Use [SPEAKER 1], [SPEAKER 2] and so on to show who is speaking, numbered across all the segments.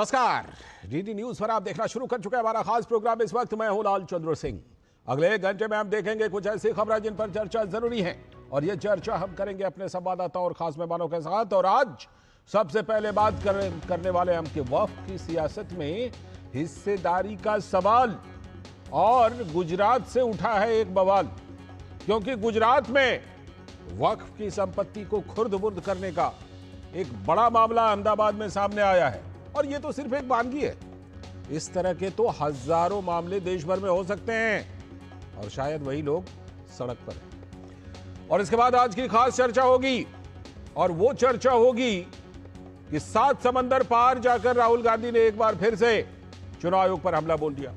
[SPEAKER 1] नमस्कार, DD news पर आप देखना शुरू कर चुके हैं हमारा खास प्रोग्राम। इस वक्त मैं हूं लाल चंद्र सिंह। अगले 1 घंटे में हम देखेंगे कुछ ऐसी खबरें जिन पर चर्चा जरूरी है, और ये चर्चा हम करेंगे अपने संवाददाताओं और खास मेहमानों के साथ। और आज सबसे पहले बात करने वाले हम कि वक्फ की सियासत में हिस्सेदारी का सवाल, और गुजरात से उठा है एक बवाल, क्योंकि गुजरात में वक्फ की संपत्ति को खुर्द-बुर्द करने का एक बड़ा मामला अहमदाबाद में सामने आया है। और ये तो सिर्फ एक वानगी है, इस तरह के तो हजारों मामले देश भर में हो सकते हैं, और शायद वही लोग सड़क पर हैं। और इसके बाद आज की खास चर्चा होगी, और वो चर्चा होगी कि 7 समंदर पार जाकर राहुल गांधी ने एक बार फिर से चुनाव आयोग पर हमला बोल दिया।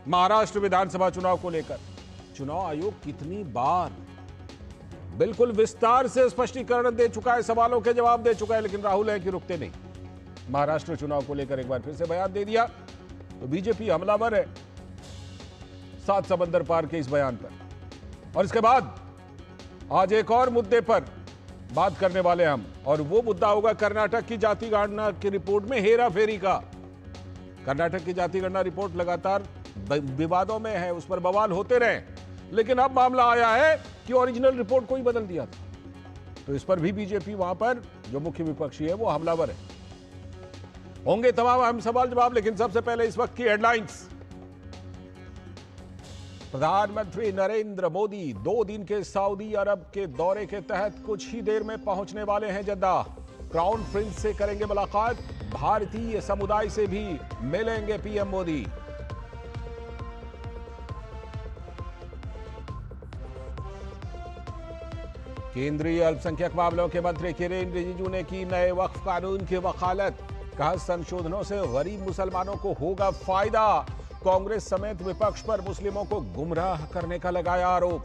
[SPEAKER 1] महाराष्ट्र विधानसभा चुनाव को लेकर चुनाव आयोग कितनी बार बिल्कुल विस्तार से स्पष्टीकरण दे चुका है, सवालों के जवाब दे चुका है, लेकिन राहुल है कि रुकते नहीं। महाराष्ट्र चुनाव को लेकर एक बार फिर से बयान दे दिया, तो बीजेपी हमलावर है 7 समंदर पार के इस बयान पर। और इसके बाद आज एक और मुद्दे पर बात करने वाले हम, और वो मुद्दा होगा कर्नाटक की जाति गणना की रिपोर्ट में हेरा फेरी का। कर्नाटक की जाति गणना रिपोर्ट लगातार विवादों में है, उस पर बवाल होते रहे, लेकिन अब मामला आया है कि ओरिजिनल रिपोर्ट को ही बदल दिया था। तो इस पर भी बीजेपी, वहां पर जो मुख्य विपक्षी है वो हमलावर है। होंगे तमाम अहम सवाल जवाब, लेकिन सबसे पहले इस वक्त की हेडलाइंस। प्रधानमंत्री नरेंद्र मोदी 2 दिन के सऊदी अरब के दौरे के तहत कुछ ही देर में पहुंचने वाले हैं जद्दा। क्राउन प्रिंस से करेंगे मुलाकात, भारतीय समुदाय से भी मिलेंगे पीएम मोदी। केंद्रीय अल्पसंख्यक मामलों के मंत्री किरेन रिजिजू ने की नए वक्फ कानून की वकालत, कहा संशोधनों से गरीब मुसलमानों को होगा फायदा। कांग्रेस समेत विपक्ष पर मुस्लिमों को गुमराह करने का लगाया आरोप।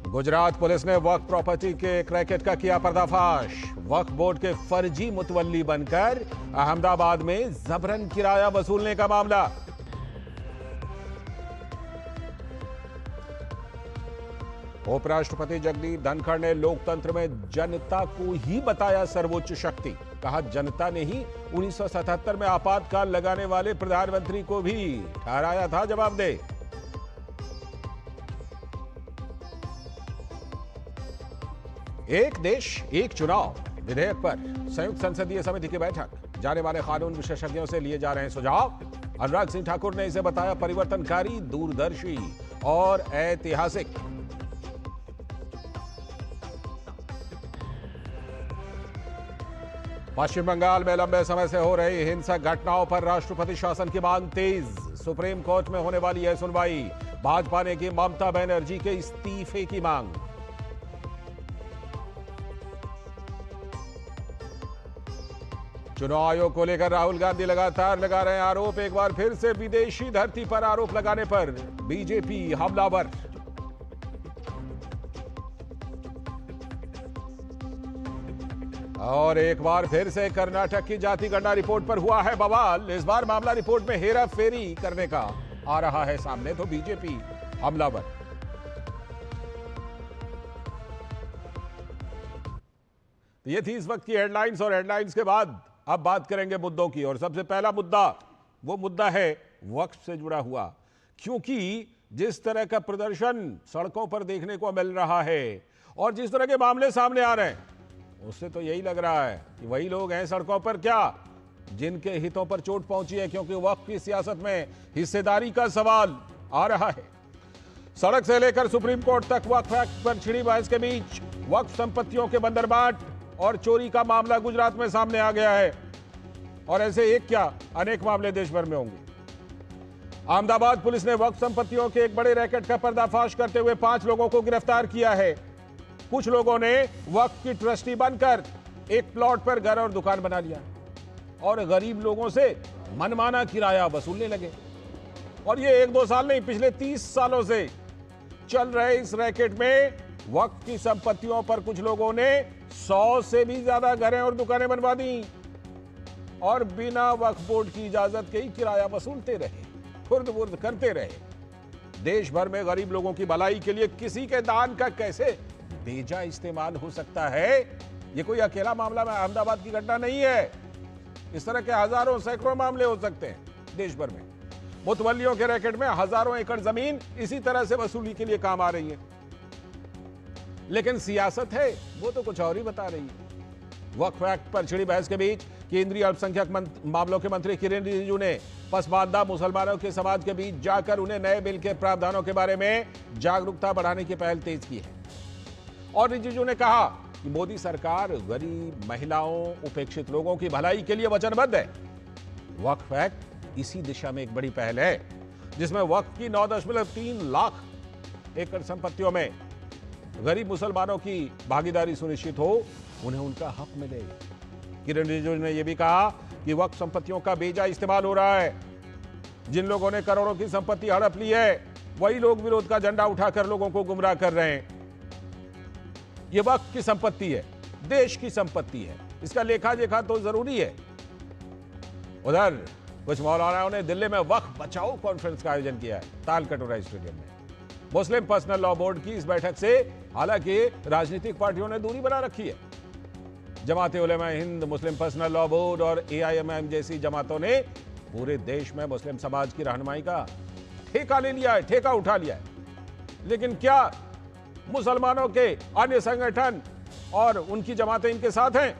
[SPEAKER 1] गुजरात पुलिस ने वक्फ प्रॉपर्टी के एक रैकेट का किया पर्दाफाश। वक्फ बोर्ड के फर्जी मुतवल्ली बनकर अहमदाबाद में जबरन किराया वसूलने का मामला। उपराष्ट्रपति जगदीप धनखड़ ने लोकतंत्र में जनता को ही बताया सर्वोच्च शक्ति, कहा जनता ने ही 1977 में आपातकाल लगाने वाले प्रधानमंत्री को भी ठहराया था जवाबदेह। एक देश एक चुनाव विधेयक पर संयुक्त संसदीय समिति की बैठक, जाने माने कानून विशेषज्ञों से लिए जा रहे हैं सुझाव। अनुराग सिंह ठाकुर ने इसे बताया परिवर्तनकारी, दूरदर्शी और ऐतिहासिक। पश्चिम बंगाल में लंबे समय से हो रही हिंसक घटनाओं पर राष्ट्रपति शासन की मांग तेज, सुप्रीम कोर्ट में होने वाली है सुनवाई। भाजपा ने की ममता बनर्जी के इस्तीफे की मांग। चुनाव आयोग को लेकर राहुल गांधी लगातार लगा रहे हैं आरोप। एक बार फिर से विदेशी धरती पर आरोप लगाने पर बीजेपी हमलावर। और एक बार फिर से कर्नाटक की जाति गणना रिपोर्ट पर हुआ है बवाल। इस बार मामला रिपोर्ट में हेरा फेरी करने का आ रहा है सामने, तो बीजेपी हमलावर। तो ये थी इस वक्त की हेडलाइंस, और हेडलाइंस के बाद अब बात करेंगे मुद्दों की। और सबसे पहला मुद्दा वो मुद्दा है वक्फ से जुड़ा हुआ, क्योंकि जिस तरह का प्रदर्शन सड़कों पर देखने को मिल रहा है और जिस तरह के मामले सामने आ रहे हैं, उससे तो यही लग रहा है कि वही लोग हैं सड़कों पर क्या जिनके हितों पर चोट पहुंची है, क्योंकि वक्फ की सियासत में हिस्सेदारी का सवाल आ रहा है। सड़क से लेकर सुप्रीम कोर्ट तक वक्फ एक्ट पर छिड़ी बहस के बीच वक्फ संपत्तियों के बंदरबाट और चोरी का मामला गुजरात में सामने आ गया है, और ऐसे एक क्या अनेक मामले देश भर में होंगे। अहमदाबाद पुलिस ने वक्फ संपत्तियों के एक बड़े रैकेट का पर्दाफाश करते हुए 5 लोगों को गिरफ्तार किया है। कुछ लोगों ने वक्फ की ट्रस्टी बनकर एक प्लॉट पर घर और दुकान बना लिया और गरीब लोगों से मनमाना किराया वसूलने लगे। और ये 1-2 साल नहीं, पिछले 30 सालों से चल रहे इस रैकेट में वक्फ की संपत्तियों पर कुछ लोगों ने 100 से भी ज्यादा घरें और दुकानें बनवा दी, और बिना वक्फ बोर्ड की इजाजत के ही किराया वसूलते रहे, खुर्द-बुर्द करते रहे। देश भर में गरीब लोगों की भलाई के लिए किसी के दान का कैसे बेजा इस्तेमाल हो सकता है, ये कोई अकेला मामला में अहमदाबाद की घटना नहीं है। इस तरह के हजारों सैकड़ों मामले हो सकते हैं देश भर में। मुतवल्लियों के रैकेट में हजारों एकड़ जमीन इसी तरह से वसूली के लिए काम आ रही है। लेकिन सियासत है वो तो कुछ और ही बता रही है। वक्फ एक्ट पर छिड़ी बहस के बीच केंद्रीय अल्पसंख्यक मामलों के मंत्री किरेन रिजिजू ने पसमानदा मुसलमानों के समाज के बीच जाकर उन्हें नए बिल के प्रावधानों के बारे में जागरूकता बढ़ाने की पहल तेज की है। और रिजिजू ने कहा कि मोदी सरकार गरीब, महिलाओं, उपेक्षित लोगों की भलाई के लिए वचनबद्ध है। वक्फ एक्ट इसी दिशा में एक बड़ी पहल है, जिसमें वक्फ की 9.3 लाख एकड़ संपत्तियों में गरीब मुसलमानों की भागीदारी सुनिश्चित हो, उन्हें उनका हक मिले। किरेन रिजिजू ने यह भी कहा कि वक्फ संपत्तियों का बेजा इस्तेमाल हो रहा है। जिन लोगों ने करोड़ों की संपत्ति हड़प ली है, वही लोग विरोध का झंडा उठाकर लोगों को गुमराह कर रहे हैं। यह वक्फ की संपत्ति है, देश की संपत्ति है, इसका लेखा जोखा तो जरूरी है। उधर कुछ मौलानाओं ने दिल्ली में वक्फ बचाओ कॉन्फ्रेंस का आयोजन किया है तालकटोरा स्टेडियम में। मुस्लिम पर्सनल लॉ बोर्ड की इस बैठक से हालांकि राजनीतिक पार्टियों ने दूरी बना रखी है। जमाते उलेमा हिंद, मुस्लिम पर्सनल लॉ बोर्ड और AIMM जैसी जमातों ने पूरे देश में मुस्लिम समाज की रहनुमाई का ठेका ले लिया है, ठेका उठा लिया है। लेकिन क्या मुसलमानों के अन्य संगठन और उनकी जमातें इनके साथ हैं?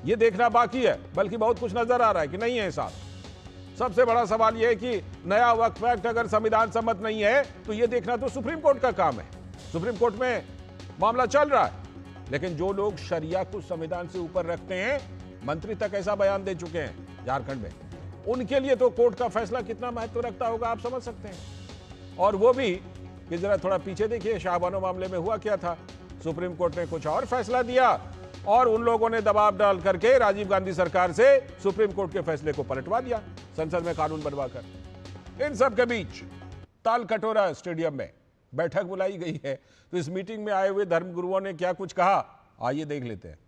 [SPEAKER 1] यह देखना बाकी है, बल्कि बहुत कुछ नजर आ रहा है कि नहीं है साथ। सबसे बड़ा सवाल यह है कि नया वक्फ एक्ट अगर संविधान सम्मत नहीं है तो यह देखना तो सुप्रीम कोर्ट का काम है। सुप्रीम कोर्ट में मामला चल रहा है, लेकिन जो लोग शरिया को संविधान से ऊपर रखते हैं, मंत्री तक ऐसा बयान दे चुके हैं झारखंड में, उनके लिए तो कोर्ट का फैसला कितना महत्व रखता होगा आप समझ सकते हैं। और वो भी कि जरा थोड़ा पीछे देखिए, शाहबानो मामले में हुआ क्या था। सुप्रीम कोर्ट ने कुछ और फैसला दिया और उन लोगों ने दबाव डाल करके राजीव गांधी सरकार से सुप्रीम कोर्ट के फैसले को पलटवा दिया, संसद में कानून बनवाकर। इन सब के बीच तालकटोरा स्टेडियम में बैठक बुलाई गई है, तो इस मीटिंग में आए हुए धर्मगुरुओं ने क्या कुछ कहा, आइए देख लेते हैं।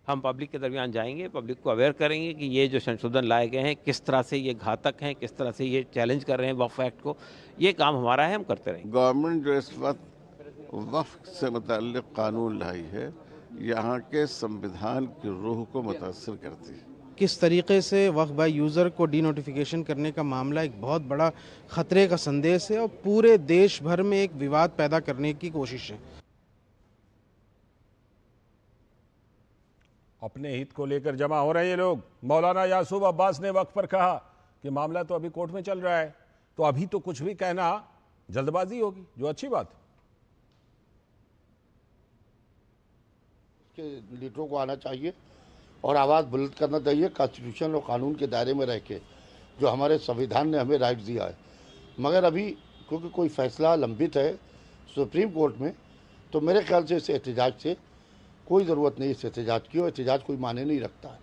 [SPEAKER 2] हम पब्लिक के दरमियान जाएंगे, पब्लिक को अवेयर करेंगे कि ये जो संशोधन लाए गए हैं किस तरह से ये घातक हैं, किस तरह से ये चैलेंज कर रहे हैं वक्फ एक्ट को। ये काम हमारा है, हम करते रहेंगे।
[SPEAKER 3] गवर्नमेंट जो इस वक्त वक्फ से मुताल्लिक कानून लाई है, यहाँ के संविधान की रूह को मुतासर करती है।
[SPEAKER 4] किस तरीके से वक्फ बाय यूज़र को डीनोटिफिकेशन करने का मामला एक बहुत बड़ा खतरे का संदेश है और पूरे देश भर में एक विवाद पैदा करने की कोशिश है।
[SPEAKER 1] अपने हित को लेकर जमा हो रहे हैं ये लोग। मौलाना यासूब अब्बास ने वक्फ पर कहा कि मामला तो अभी कोर्ट में चल रहा है, तो अभी तो कुछ भी कहना जल्दबाजी होगी, जो अच्छी बात है।
[SPEAKER 5] लीडरों को आना चाहिए और आवाज़ बुलंद करना चाहिए कॉन्स्टिट्यूशन और कानून के दायरे में रह के, जो हमारे संविधान ने हमें राइट दिया है। मगर अभी क्योंकि कोई फैसला लंबित है सुप्रीम कोर्ट में, तो मेरे ख्याल से इस एहतजाज से कोई ज़रूरत नहीं, इस एहतजाज की, और एहतजाज कोई माने नहीं रखता है।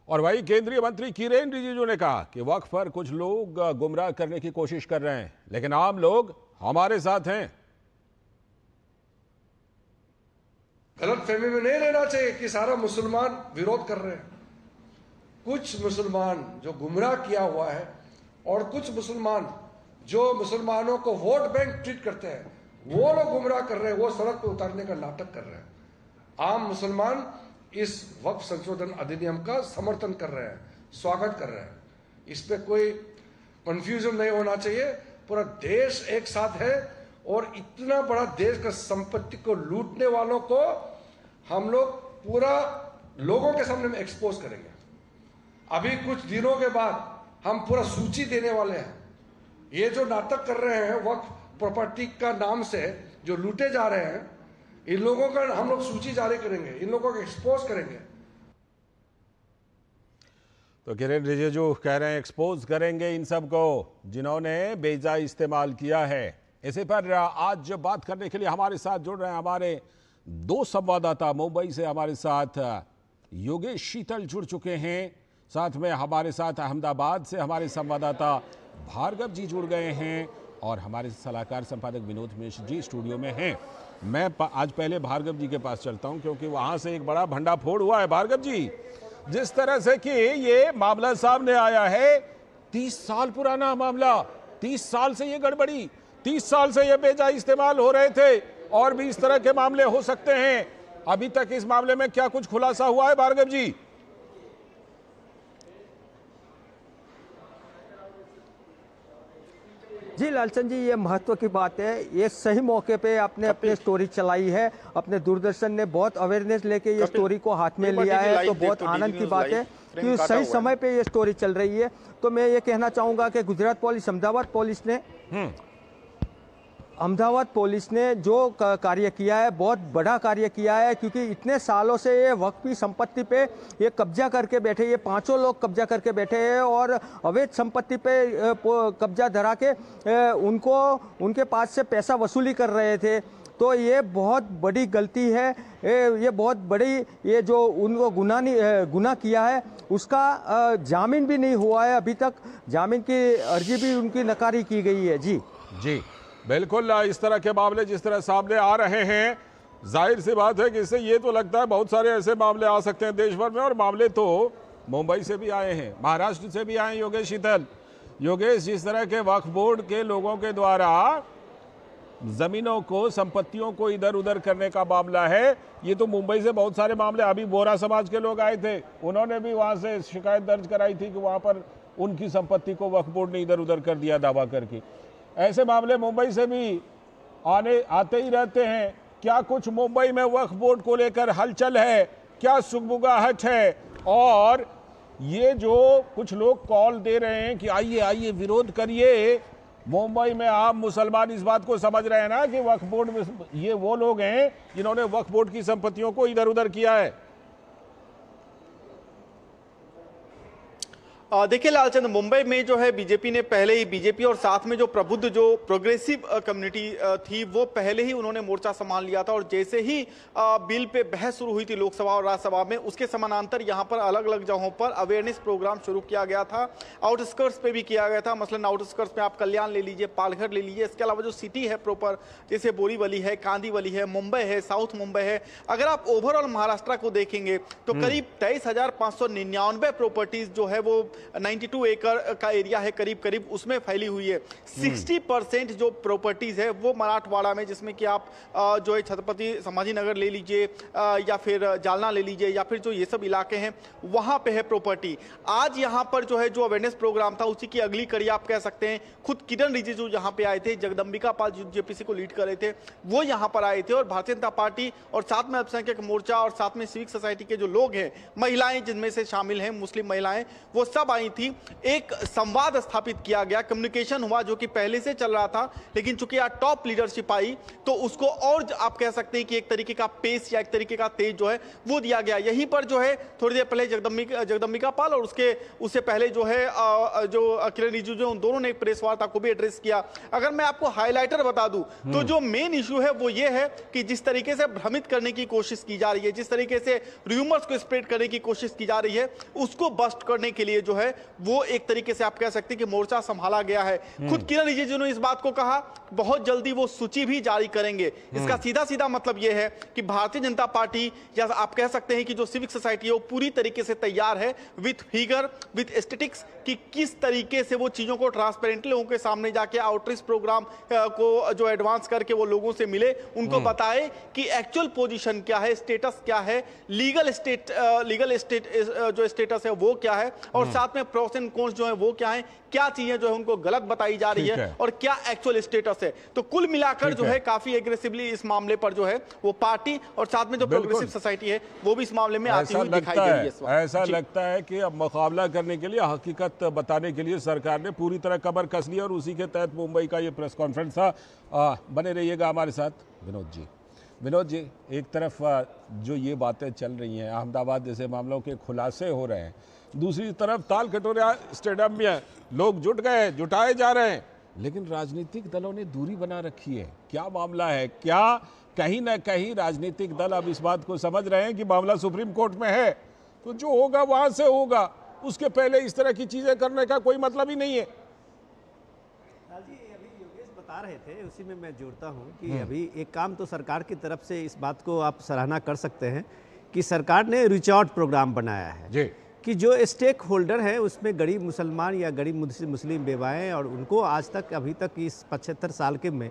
[SPEAKER 1] और वही केंद्रीय मंत्री किरेन रिजिजू ने कहा कि वक्फ पर कुछ लोग गुमराह करने की कोशिश कर रहे हैं, लेकिन आम लोग हमारे साथ हैं।
[SPEAKER 6] गलत फहमी में नहीं रहना चाहिए कि सारा मुसलमान विरोध कर रहे हैं। कुछ मुसलमान जो गुमराह किया हुआ है और कुछ मुसलमान जो मुसलमानों को वोट बैंक ट्रीट करते हैं, वो लोग गुमराह कर रहे हैं, वो सड़क पर उतारने का नाटक कर रहे हैं। आम मुसलमान इस वक्फ संशोधन अधिनियम का समर्थन कर रहे हैं, स्वागत कर रहे हैं। इस पे कोई कंफ्यूजन नहीं होना चाहिए। पूरा देश एक साथ है और इतना बड़ा देश का संपत्ति को लूटने वालों को हम लोग पूरा लोगों के सामने में एक्सपोज करेंगे। अभी कुछ दिनों के बाद हम पूरा सूची देने वाले हैं। ये जो नाटक कर रहे हैं वक्फ प्रॉपर्टी का नाम से जो लूटे जा रहे हैं, इन लोगों का हम लोग सूची जारी करेंगे, इन लोगों को एक्सपोज करेंगे।
[SPEAKER 1] तो किरेन रिजिजू कह रहे हैं एक्सपोज करेंगे इन सब को जिन्होंने बेजा इस्तेमाल किया है। इसी पर आज बात करने के लिए हमारे साथ जुड़ रहे हैं हमारे दो संवाददाता। मुंबई से हमारे साथ योगेश शीतल जुड़ चुके हैं, साथ में हमारे साथ अहमदाबाद से हमारे संवाददाता भार्गव जी जुड़ गए हैं और हमारे सलाहकार संपादक विनोद मिश्र जी स्टूडियो में हैं। मैं आज पहले भार्गव जी के पास चलता हूं क्योंकि वहां से एक बड़ा भंडाफोड़ हुआ है। भार्गव जी, जिस तरह से कि ये मामला सामने आया है, 30 साल पुराना मामला, 30 साल से ये गड़बड़ी, 30 साल से ये बेजा इस्तेमाल हो रहे थे और भी इस तरह के मामले हो सकते हैं। अभी तक इस मामले में क्या कुछ खुलासा हुआ है भार्गव जी?
[SPEAKER 7] जी लालचंद जी, ये महत्व की बात है। ये सही मौके पे आपने अपनी स्टोरी चलाई है, अपने दूरदर्शन ने बहुत अवेयरनेस लेके ये स्टोरी को हाथ में लिया है, तो बहुत आनंद की बात है कि सही समय पे ये स्टोरी चल रही है। तो मैं ये कहना चाहूँगा कि गुजरात पुलिस, अहमदाबाद पुलिस ने जो कार्य किया है, बहुत बड़ा कार्य किया है, क्योंकि इतने सालों से ये वक्फी संपत्ति पे ये कब्जा करके बैठे, ये पांचों लोग कब्जा करके बैठे हैं और अवैध संपत्ति पे कब्जा धरा के उनके पास से पैसा वसूली कर रहे थे। तो ये बहुत बड़ी गलती है, ये बहुत बड़ी, ये जो उनको गुनाह किया है उसका जामीन भी नहीं हुआ है अभी तक, जामीन की अर्जी भी उनकी नकारी की गई है। जी
[SPEAKER 1] जी बिल्कुल, इस तरह के मामले जिस तरह सामने आ रहे हैं, जाहिर सी बात है कि इससे ये तो लगता है बहुत सारे ऐसे मामले आ सकते हैं देश भर में, और मामले तो मुंबई से भी आए हैं, महाराष्ट्र से भी आए। योगेश शीतल, योगेश, जिस तरह के वक्फ बोर्ड के लोगों के द्वारा जमीनों को, संपत्तियों को इधर उधर करने का मामला है, ये तो मुंबई से बहुत सारे मामले, अभी बोहरा समाज के लोग आए थे, उन्होंने भी वहां से शिकायत दर्ज कराई थी कि वहां पर उनकी संपत्ति को वक्फ बोर्ड ने इधर उधर कर दिया दावा करके। ऐसे मामले मुंबई से भी आते ही रहते हैं। क्या कुछ मुंबई में वक्फ बोर्ड को लेकर हलचल है, क्या सुगबुगाहट है? और ये जो कुछ लोग कॉल दे रहे हैं कि आइए आइए विरोध करिए, मुंबई में आम मुसलमान इस बात को समझ रहे हैं ना कि वक्फ बोर्ड में ये वो लोग हैं जिन्होंने वक्फ बोर्ड की संपत्तियों को इधर उधर किया है।
[SPEAKER 8] देखिए लालचंद, मुंबई में जो है बीजेपी ने पहले ही, बीजेपी और साथ में जो प्रबुद्ध, जो प्रोग्रेसिव कम्युनिटी थी, वो पहले ही उन्होंने मोर्चा संभाल लिया था। और जैसे ही बिल पे बहस शुरू हुई थी लोकसभा और राज्यसभा में, उसके समानांतर यहाँ पर अलग अलग जगहों पर अवेयरनेस प्रोग्राम शुरू किया गया था। आउटस्कर्ट्स पे भी किया गया था, मसलन आउटस्कर्ट्स में आप कल्याण ले लीजिए, पालघर ले लीजिए, इसके अलावा जो सिटी है प्रॉपर, जैसे बोरीवली है, कांदीवली है, मुंबई है, साउथ मुंबई है। अगर आप ओवरऑल महाराष्ट्र को देखेंगे तो करीब 23,599 प्रॉपर्टीज जो है वो 92 एकड़ का एरिया है करीब करीब, उसमें फैली हुई है। 60% जो प्रॉपर्टीज है वो मराठवाड़ा में, जिसमें कि आप जो है छत्रपति संभाजी नगर ले लीजिए या फिर जालना ले लीजिए या फिर जो ये सब इलाके हैं वहां पे है प्रॉपर्टी। आज यहाँ पर जो है जो अवेयरनेस प्रोग्राम था उसी की अगली कड़ी आप कह सकते हैं। खुद किरण रिजिजू यहाँ पे आए थे, जगदम्बिका पाल जो जेपीसी को लीड कर रहे थे वो यहाँ पर आए थे, और भारतीय जनता पार्टी और साथ में अल्पसंख्यक मोर्चा और साथ में सिविक सोसाइटी के जो लोग हैं, महिलाएं जिनमें से शामिल हैं, मुस्लिम महिलाएं, वो सब आई थी। एक संवाद स्थापित किया गया, कम्युनिकेशन हुआ जो कि पहले से चल रहा था, लेकिन चूंकि आज टॉप लीडरशिप आई तो उसको और आप कह सकते हैं कि एक तरीके का पेस या एक तरीके का तेज जो है वो दिया गया। यहीं पर जो है थोड़ी देर पहले जगदम्बिका पाल और उससे पहले जो है जो किरण रिजिजू, उन दोनों ने एक प्रेस वार्ता को भी एड्रेस किया। अगर मैं आपको हाईलाइटर बता दूं तो जो मेन इशू है वो ये है कि जिस तरीके से भ्रमित करने की कोशिश की जा रही है, जिस तरीके से रूमर्स को स्प्रेड करने की कोशिश की जा रही है, उसको बस्ट करने के लिए जो है वो एक तरीके से आप कह सकते हैं कि मोर्चा संभाला गया है। खुद किरण रिजिजू ने इस बात को कहा बहुत जल्दी वो सूची भी जारी करेंगे। इसका सीधा सीधा मतलब यह है कि भारतीय जनता पार्टी या आप कह सकते हैं कि जो सिविक सोसाइटी है वो पूरी तरीके से तैयार है विथ फिगर, विथ एस्थेटिक्स, कि किस तरीके से वो चीजों को ट्रांसपेरेंटली लोगों के सामने जाके आउटरीच प्रोग्राम को जो एडवांस करके वो लोगों से मिले, उनको बताए कि एक्चुअल पोजीशन क्या है, स्टेटस क्या है, लीगल स्टेट जो स्टेटस है वो क्या है, और साथ में प्रोस एंड कॉन्स जो है वो क्या है, क्या चीजें जो है उनको गलत बताई जा रही है और क्या एक्चुअल स्टेटस है। तो कुल मिलाकर जो है काफी एग्रेसिवली इस मामले पर जो है वो पार्टी और साथ में जो प्रोग्रेसिव सोसाइटी है वो भी इस मामले में आती हुई दिखाई दे रही है।
[SPEAKER 1] ऐसा लगता है कि अब मुकाबला करने के लिए, हकीकत बताने के लिए सरकार ने पूरी तरह कमर कस ली, और उसी के तहत मुंबई का ये प्रेस कॉन्फ्रेंस था। बने रहिएगा हमारे साथ विनोद जी। एक तरफ जो ये बातें चल रही हैं, अहमदाबाद जैसे मामलों के खुलासे हो रहे हैं, दूसरी तरफ ताल कटोरा स्टेडियम में लोग जुटाए जा रहे हैं, लेकिन राजनीतिक दलों ने दूरी बना रखी है। क्या मामला है? क्या कहीं ना कहीं राजनीतिक दल अब इस बात को समझ रहे हैं कि मामला सुप्रीम कोर्ट में है, तो जो होगा वहां से होगा, उसके पहले इस तरह की चीजें करने का कोई मतलब ही नहीं है।
[SPEAKER 7] जी अभी योगेश बता रहे थे, उसी में मैं जोड़ता हूं कि अभी एक काम तो सरकार की तरफ से इस बात को आप सराहना कर सकते हैं कि सरकार ने रिच आउट प्रोग्राम बनाया है जी।
[SPEAKER 9] कि जो स्टेक होल्डर हैं उसमें गरीब मुसलमान या गरीब मुस्लिम बेवाएँ, और उनको आज तक अभी तक इस 75 साल के में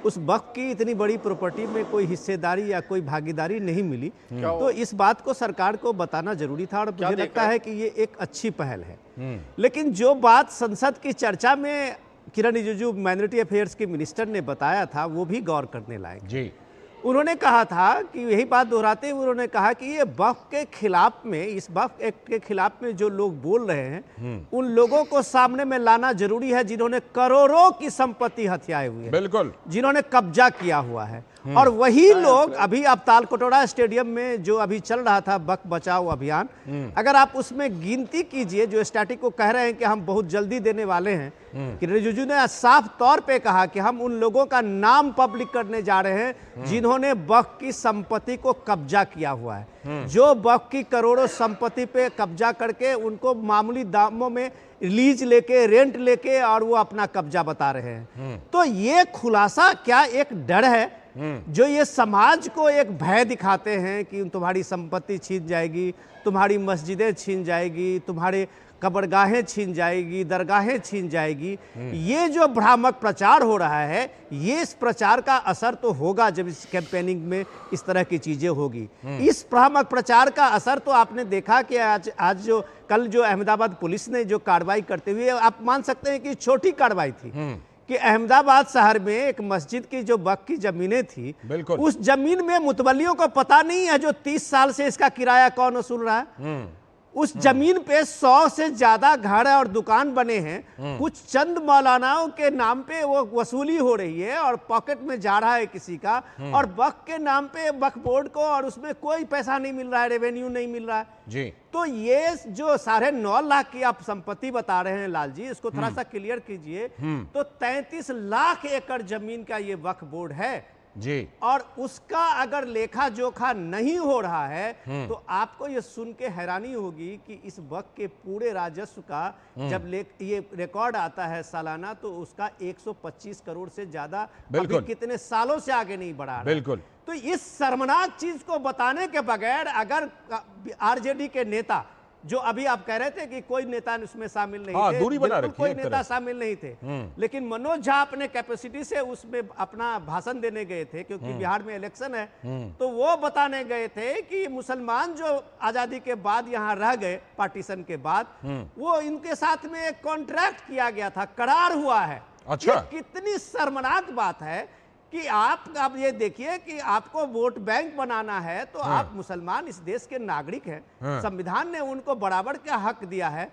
[SPEAKER 9] उस वक्त की इतनी बड़ी प्रॉपर्टी में कोई हिस्सेदारी या कोई भागीदारी नहीं मिली। तो इस बात को सरकार को बताना जरूरी था, और मुझे लगता है कि ये एक अच्छी पहल है। लेकिन जो बात संसद की चर्चा में किरण रिजिजू माइनॉरिटी अफेयर्स के मिनिस्टर ने बताया था वो भी गौर करने लायक जी। उन्होंने कहा था कि यही बात दोहराते हुए उन्होंने कहा कि ये वक्फ के खिलाफ में, इस वक्फ एक्ट के खिलाफ में जो लोग बोल रहे हैं उन लोगों को सामने में लाना जरूरी है जिन्होंने करोड़ों की संपत्ति हथियाए हुए, बिल्कुल, जिन्होंने कब्जा किया हुआ है। और वही लोग अभी अब तालकटोरा स्टेडियम में जो अभी चल रहा था वक्फ बचाओ अभियान, अगर आप उसमें गिनती कीजिए, जो स्टैटिक को कह रहे हैं कि हम बहुत जल्दी देने वाले हैं, कि रिजिजू ने साफ तौर पे कहा कि हम उन लोगों का नाम पब्लिक करने जा रहे हैं जिन्होंने वक्फ की संपत्ति को कब्जा किया हुआ है, जो वक्फ की करोड़ों संपत्ति पे कब्जा करके उनको मामूली दामों में लीज लेके, रेंट लेके, और वो अपना कब्जा बता रहे हैं। तो ये खुलासा क्या एक डर है जो ये समाज को एक भय दिखाते हैं कि तुम्हारी संपत्ति छीन जाएगी, तुम्हारी मस्जिदें छीन जाएगी, तुम्हारे कब्रगाहें छीन जाएगी, दरगाहें छीन जाएगी। ये जो भ्रामक प्रचार हो रहा है, ये इस प्रचार का असर तो होगा जब इस कैंपेनिंग में इस तरह की चीजें होगी। इस भ्रामक प्रचार का असर तो आपने देखा कि आज जो कल जो अहमदाबाद पुलिस ने जो कार्रवाई करते हुए, आप मान सकते हैं कि छोटी कार्रवाई थी, कि अहमदाबाद शहर में एक मस्जिद की जो वक्फ की जमीनें थी, उस जमीन में मुतवल्लियों को पता नहीं है जो 30 साल से इसका किराया कौन वसूल रहा है। उस जमीन पे 100 से ज्यादा घर और दुकान बने हैं, कुछ चंद मौलानाओं के नाम पे वो वसूली हो रही है और पॉकेट में जा रहा है किसी का, और वक्फ के नाम पे वक्फ बोर्ड को, और उसमें कोई पैसा नहीं मिल रहा है, रेवेन्यू नहीं मिल रहा है जी। तो ये जो 9.5 लाख की आप संपत्ति बता रहे हैं लाल जी, इसको थोड़ा सा क्लियर कीजिए। तो 33 लाख एकड़ जमीन का ये वक्फ बोर्ड है जी, और उसका अगर लेखा जोखा नहीं हो रहा है तो आपको ये सुन के हैरानी होगी कि इस वक्त के पूरे राजस्व का जब ये रिकॉर्ड आता है सालाना, तो उसका 125 करोड़ से ज्यादा अभी कितने सालों से आगे नहीं बढ़ा रहा। बिल्कुल। तो इस शर्मनाक चीज को बताने के बगैर अगर आरजेडी के नेता, जो अभी आप कह रहे थे कि कोई नेता उसमें शामिल नहीं थे, दूरी बना रखी, कोई नेता शामिल नहीं थे, लेकिन मनोज झा अपने कैपेसिटी से उसमें अपना भाषण देने गए थे, क्योंकि बिहार में इलेक्शन है, तो वो बताने गए थे कि मुसलमान जो आजादी के बाद यहाँ रह गए, पार्टीशन के बाद, वो इनके साथ में एक कॉन्ट्रैक्ट किया गया था, करार हुआ है। अच्छा, कितनी शर्मनाक बात है कि आप ये देखिए कि आपको वोट बैंक बनाना है, तो आप मुसलमान इस देश के नागरिक हैं, संविधान ने उनको बराबर का हक दिया है,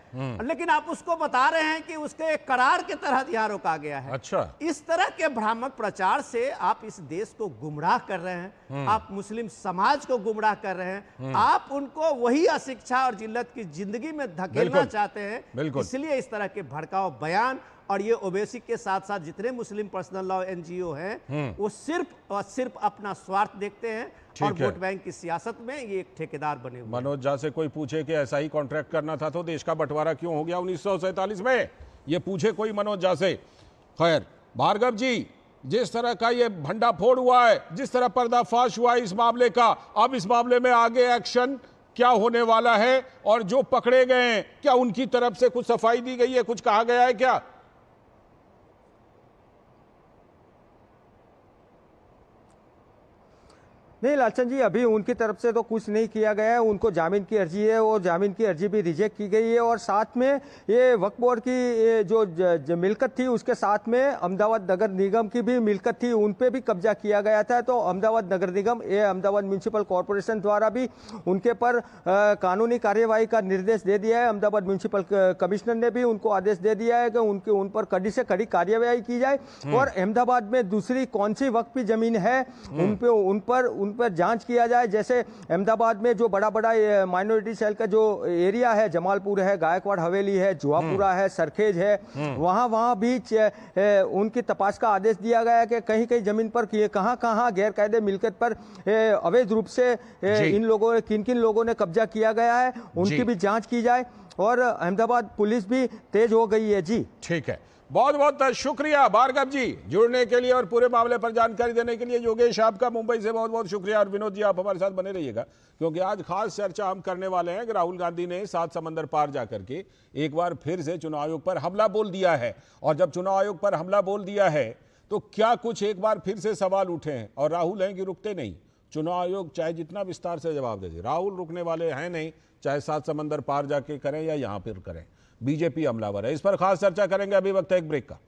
[SPEAKER 9] लेकिन आप उसको बता रहे हैं कि उसके एक करार के तहत यहाँ रोका गया है। अच्छा, इस तरह के भ्रामक प्रचार से आप इस देश को गुमराह कर रहे हैं, आप मुस्लिम समाज को गुमराह कर रहे हैं, आप उनको वही अशिक्षा और जिल्लत की जिंदगी में धकेलना चाहते हैं। इसलिए इस तरह के भड़काऊ बयान, और ये ओवैसी के साथ साथ जितने मुस्लिम पर्सनल लॉ एनजीओ हैं, वो सिर्फ और सिर्फ अपना स्वार्थ देखते हैं, और वोट बैंक की सियासत में ये एक ठेकेदार बने हुए।
[SPEAKER 1] मनोज झा से कोई पूछे कि ऐसा ही कॉन्ट्रैक्ट करना था तो देश का बंटवारा क्यों हो गया 1947 में, ये पूछे कोई मनोज झा से। खैर भार्गव जी, जिस तरह का ये भंडाफोड़ हुआ है, जिस तरह पर्दाफाश हुआ है इस मामले का, अब इस मामले में आगे एक्शन क्या होने वाला है, और जो पकड़े गए हैं क्या उनकी तरफ से कुछ सफाई दी गई है, कुछ कहा गया है क्या?
[SPEAKER 7] नहीं लालचंद जी, अभी उनकी तरफ से तो कुछ नहीं किया गया है। उनको जामीन की अर्जी है और जामीन की अर्जी भी रिजेक्ट की गई है, और साथ में ये वक्फ बोर्ड की जो मिल्कत थी उसके साथ में अहमदाबाद नगर निगम की भी मिल्कत थी, उन पे भी कब्जा किया गया था। तो अहमदाबाद नगर निगम, ये अहमदाबाद म्यूनसिपल कॉरपोरेशन द्वारा भी उनके पर कानूनी कार्यवाही का निर्देश दे दिया है। अहमदाबाद म्यूनसिपल कमिश्नर ने भी उनको आदेश दे दिया है कि उन पर कड़ी से कड़ी कार्यवाही की जाए, और अहमदाबाद में दूसरी कौन सी वक्फ की जमीन है उन पर जांच किया जाए। जैसे अहमदाबाद में जो बड़ा माइनॉरिटी सेल का जो एरिया है, जमालपुर है, गायकवाड़ हवेली है, जुआपुरा है, सरखेज है, वहां भी उनकी तपास का आदेश दिया गया है कि कहीं कहीं जमीन पर कहां गैरकायदे मिल्कियत पर अवैध रूप से इन लोगों किन लोगों ने कब्जा किया गया है, उनकी भी जांच की जाए, और अहमदाबाद पुलिस भी तेज हो गई है जी।
[SPEAKER 1] ठीक है बहुत बहुत शुक्रिया भार्गव जी जुड़ने के लिए और पूरे मामले पर जानकारी देने के लिए। योगेश आपका मुंबई से बहुत बहुत शुक्रिया। और विनोद जी आप हमारे साथ बने रहिएगा, क्योंकि आज खास चर्चा हम करने वाले हैं कि राहुल गांधी ने 7 समंदर पार जाकर के एक बार फिर से चुनाव आयोग पर हमला बोल दिया है। और जब चुनाव आयोग पर हमला बोल दिया है तो क्या कुछ एक बार फिर से सवाल उठे हैं, और राहुल हैं कि रुकते नहीं। चुनाव आयोग चाहे जितना विस्तार से जवाब दे दे, राहुल रुकने वाले हैं नहीं, चाहे 7 समंदर पार जाके करें या यहां पर करें। बीजेपी हमलावर है। इस पर खास चर्चा करेंगे। अभी वक्त है एक ब्रेक का।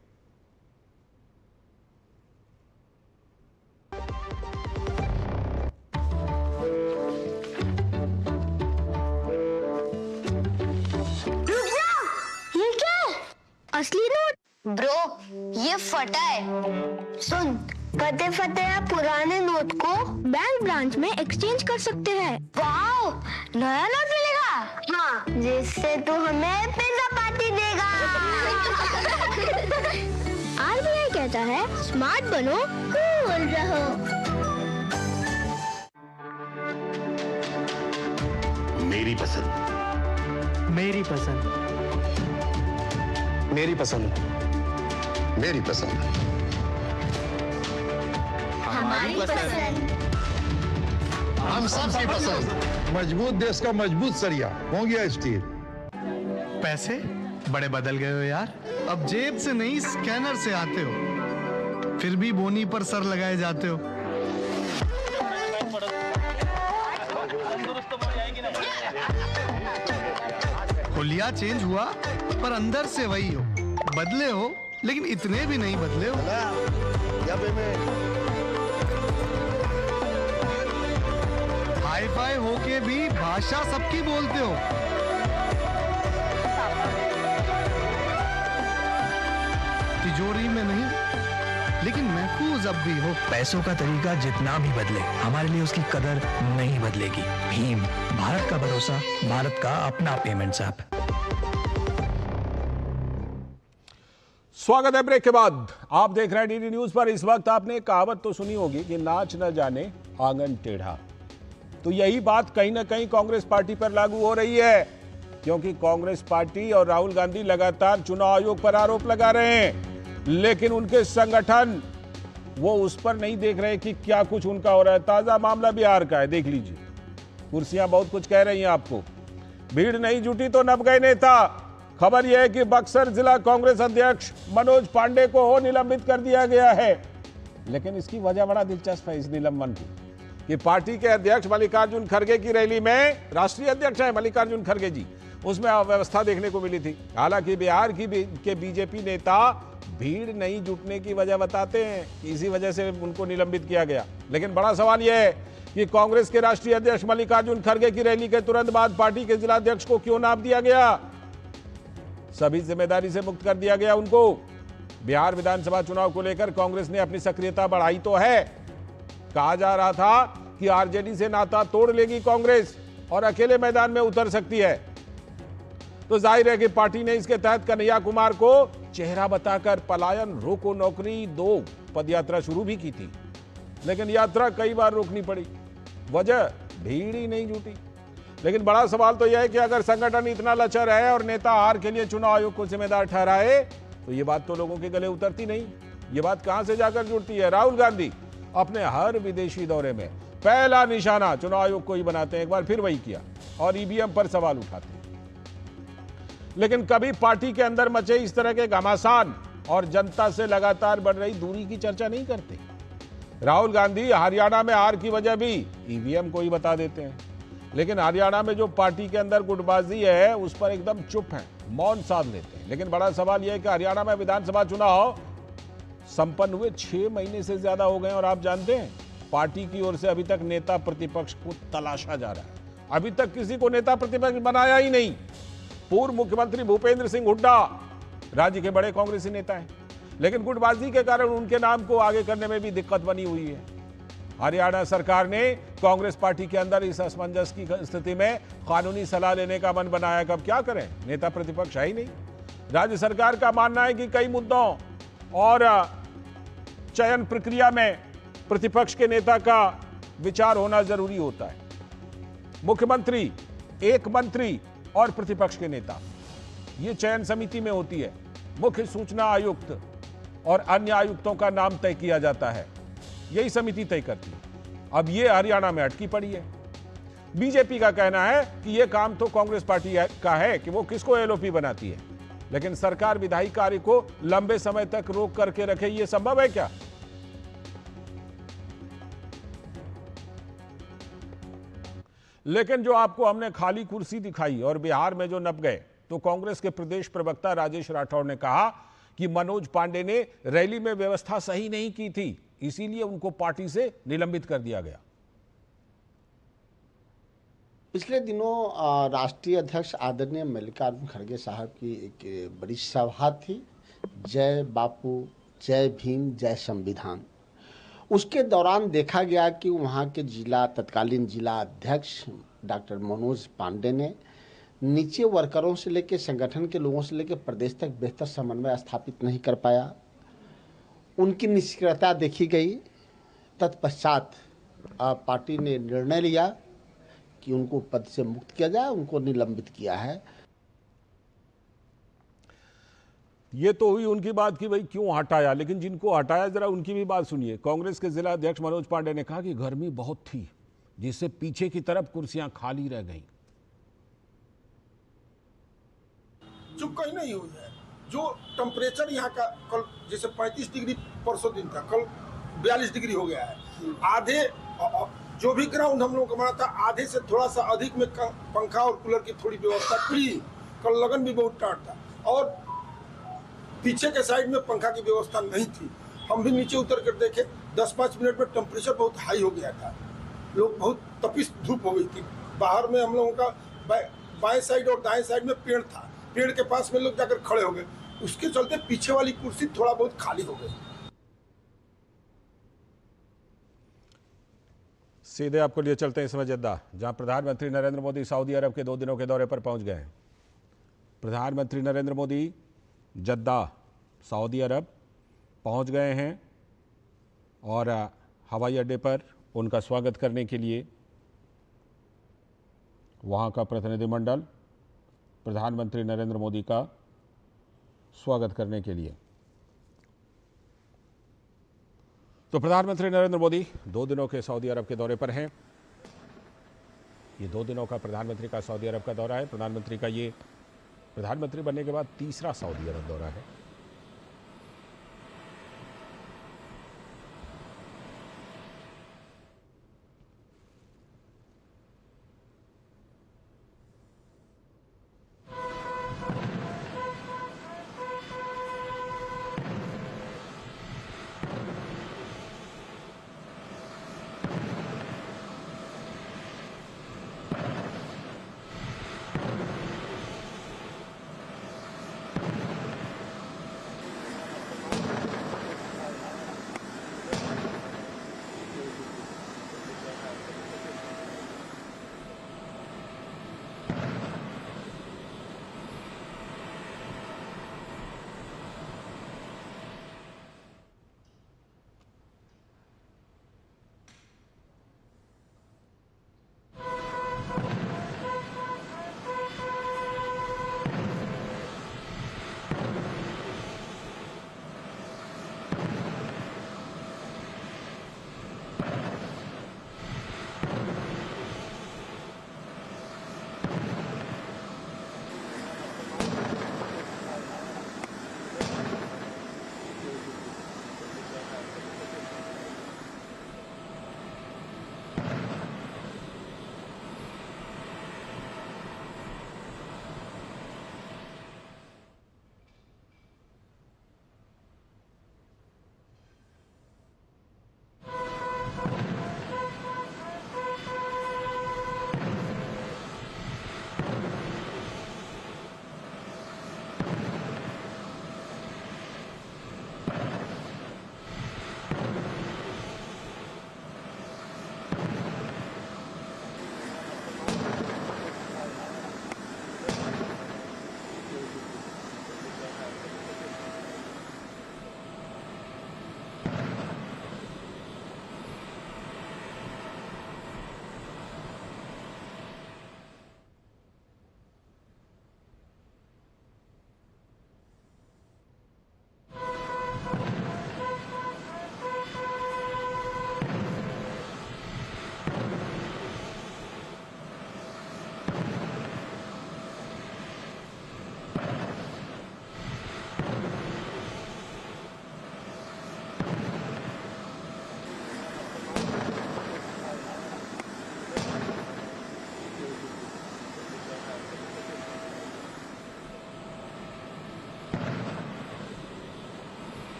[SPEAKER 10] ये क्या है? असली नोट ब्रो, ये फटा है। सुन, फटे फटे या पुराने नोट को बैंक ब्रांच में एक्सचेंज कर सकते हैं। वाओ, नया नोट मिलेगा। हाँ, जिससे तू हमें पिज्जा पार्टी देगा। आरबीआई कहता है स्मार्ट बनो, कूल रहो।
[SPEAKER 11] मेरी पसंद,
[SPEAKER 12] मेरी पसंद,
[SPEAKER 11] मेरी पसंद, मेरी पसंद,
[SPEAKER 10] हमारी पसंद,
[SPEAKER 11] हम सबकी पसंद।
[SPEAKER 13] मजबूत देश का मजबूत सरिया हो गया स्टील।
[SPEAKER 12] पैसे बड़े बदल गए हो यार। अब जेब से नहीं स्कैनर से आते हो, फिर भी बोनी पर सर लगाए जाते हो। हुलिया चेंज हुआ पर अंदर से वही हो। बदले हो लेकिन इतने भी नहीं बदले हो। हाई फाई होके भी भाषा सबकी बोलते हो। तिजोरी में नहीं लेकिन महफूज अब भी हो।
[SPEAKER 14] पैसों का तरीका जितना भी बदले, हमारे लिए उसकी कदर नहीं बदलेगी। भीम, भारत का भरोसा, भारत का अपना पेमेंट्स ऐप।
[SPEAKER 1] स्वागत है ब्रेक के बाद। आप देख रहे हैं डीडी न्यूज पर। इस वक्त आपने कहावत तो सुनी होगी कि नाच न जाने आंगन टेढ़ा। तो यही बात कहीं ना कहीं कांग्रेस पार्टी पर लागू हो रही है, क्योंकि कांग्रेस पार्टी और राहुल गांधी लगातार चुनाव आयोग पर आरोप लगा रहे हैं, लेकिन उनके संगठन वो उस पर नहीं देख रहे कि क्या कुछ उनका हो रहा है। ताजा मामला बिहार का है, देख लीजिए। कुर्सियां बहुत कुछ कह रही हैं आपको। भीड़ नहीं जुटी तो नप गए नेता। खबर यह है कि बक्सर जिला कांग्रेस अध्यक्ष मनोज पांडे को हो निलंबित कर दिया गया है। लेकिन इसकी वजह बड़ा दिलचस्प है इस निलंबन की, कि पार्टी के अध्यक्ष मल्लिकार्जुन खड़गे की रैली में, राष्ट्रीय अध्यक्ष है मल्लिकार्जुन खड़गे जी, उसमें अव्यवस्था देखने को मिली थी। हालांकि बिहार के बीजेपी नेता भीड़ नहीं जुटने की वजह बताते हैं, इसी वजह से उनको निलंबित किया गया। लेकिन बड़ा सवाल यह है कि कांग्रेस के राष्ट्रीय अध्यक्ष मल्लिकार्जुन खड़गे की रैली के तुरंत बाद पार्टी के जिला अध्यक्ष को क्यों नाप दिया गया? सभी जिम्मेदारी से मुक्त कर दिया गया उनको। बिहार विधानसभा चुनाव को लेकर कांग्रेस ने अपनी सक्रियता बढ़ाई तो है। कहा जा रहा था कि आरजेडी से नाता तोड़ लेगी कांग्रेस और अकेले मैदान में उतर सकती है। तो जाहिर है कि पार्टी ने इसके तहत कन्हैया कुमार को चेहरा बताकर पलायन रोको नौकरी 2 पदयात्रा शुरू भी की थी, लेकिन यात्रा कई बार रोकनी पड़ी। वजह भीड़ ही नहीं जुटी। लेकिन बड़ा सवाल तो यह है कि अगर संगठन इतना लचर है और नेता हार के लिए चुनाव आयोग को जिम्मेदार ठहराए, तो ये बात तो लोगों के गले उतरती नहीं। ये बात कहां से जाकर जुड़ती है? राहुल गांधी अपने हर विदेशी दौरे में पहला निशाना चुनाव आयोग को ही बनाते हैं। एक बार फिर वही किया और ईवीएम पर सवाल उठाते हैं। लेकिन कभी पार्टी के अंदर मचे इस तरह के घमासान और जनता से लगातार बढ़ रही दूरी की चर्चा नहीं करते। राहुल गांधी हरियाणा में हार की वजह भी ईवीएम को ही बता देते हैं, लेकिन हरियाणा में जो पार्टी के अंदर गुटबाजी है उस पर एकदम चुप हैं, मौन साध लेते हैं। लेकिन बड़ा सवाल यह है कि हरियाणा में विधानसभा चुनाव संपन्न हुए 6 महीने से ज्यादा हो गए और आप जानते हैं पार्टी की ओर से अभी तक नेता प्रतिपक्ष को तलाशा जा रहा है। अभी तक किसी को नेता प्रतिपक्ष बनाया ही नहीं। पूर्व मुख्यमंत्री भूपेंद्र सिंह हुड्डा राज्य के बड़े कांग्रेसी नेता हैं, लेकिन गुटबाजी के कारण उनके नाम को आगे करने में भी दिक्कत बनी हुई है। हरियाणा सरकार ने कांग्रेस पार्टी के अंदर इस असमंजस की स्थिति में कानूनी सलाह लेने का मन बनाया। कब क्या करें, नेता प्रतिपक्ष है ही नहीं। राज्य सरकार का मानना है कि कई मुद्दों और चयन प्रक्रिया में प्रतिपक्ष के नेता का विचार होना जरूरी होता है। मुख्यमंत्री, एक मंत्री और प्रतिपक्ष के नेता, ये चयन समिति में होती है। मुख्य सूचना आयुक्त और अन्य आयुक्तों का नाम तय किया जाता है। यही समिति तय करती है। अब ये हरियाणा में अटकी पड़ी है। बीजेपी का कहना है कि यह काम तो कांग्रेस पार्टी का है कि वो किसको एलओपी बनाती है, लेकिन सरकार विधायी कार्य को लंबे समय तक रोक करके रखे, ये संभव है क्या? लेकिन जो आपको हमने खाली कुर्सी दिखाई और बिहार में जो नप गए, तो कांग्रेस के प्रदेश प्रवक्ता राजेश राठौड़ ने कहा कि मनोज पांडे ने रैली में व्यवस्था सही नहीं की थी, इसीलिए उनको पार्टी से निलंबित कर दिया गया।
[SPEAKER 15] पिछले दिनों राष्ट्रीय अध्यक्ष आदरणीय मल्लिकार्जुन खड़गे साहब की एक बड़ी सभा थी, जय बापू, जय भीम, जय संविधान। उसके दौरान देखा गया कि वहाँ के तत्कालीन जिला अध्यक्ष डॉक्टर मनोज पांडे ने नीचे वर्करों से लेकर संगठन के लोगों से लेकर प्रदेश तक बेहतर समन्वय स्थापित नहीं कर पाया। उनकी निष्क्रियता देखी गई। तत्पश्चात पार्टी ने निर्णय लिया कि उनको पद से मुक्त किया जाए, उनको निलंबित किया है।
[SPEAKER 1] ये तो हुई उनकी बात कि भाई क्यों हटाया, लेकिन जिनको हटाया जरा उनकी भी बात सुनिए। कांग्रेस के जिला अध्यक्ष मनोज पांडे ने कहा कि गर्मी बहुत थी, जिससे पीछे की तरफ कुर्सियां खाली रह गईं।
[SPEAKER 16] जो कहीं नहीं हुई है, जो टेम्परेचर यहाँ का कल जैसे 35 डिग्री परसों दिन था, कल 42 डिग्री हो गया है। आधे जो भी ग्राउंड हम लोगों का बना था, आधे से थोड़ा सा अधिक में पंखा और कूलर की थोड़ी व्यवस्था की। कल लगन भी बहुत टाट था और पीछे के साइड में पंखा की व्यवस्था नहीं थी। हम भी नीचे उतर कर देखे, 10-5 मिनट में टेम्परेचर बहुत हाई हो गया था। लोग बहुत तपिश धूप हो गई थी। बाहर में हम लोगों का बाएं साइड और दाएं साइड में पेड़ था, पेड़ के पास में लोग जाकर खड़े हो गए। उसके चलते पीछे वाली कुर्सी थोड़ा बहुत खाली हो गई।
[SPEAKER 1] सीधे आपको लिए चलते हैं इस समय जद्दा, जहां प्रधानमंत्री नरेंद्र मोदी सऊदी अरब के 2 दिनों के दौरे पर पहुंच गए हैं। प्रधानमंत्री नरेंद्र मोदी जद्दा सऊदी अरब पहुंच गए हैं और हवाई अड्डे पर उनका स्वागत करने के लिए वहां का प्रतिनिधिमंडल प्रधानमंत्री नरेंद्र मोदी का स्वागत करने के लिए। तो प्रधानमंत्री नरेंद्र मोदी 2 दिनों के सऊदी अरब के दौरे पर हैं। ये 2 दिनों का प्रधानमंत्री का सऊदी अरब का दौरा है। प्रधानमंत्री का ये प्रधानमंत्री बनने के बाद तीसरा सऊदी अरब दौरा है।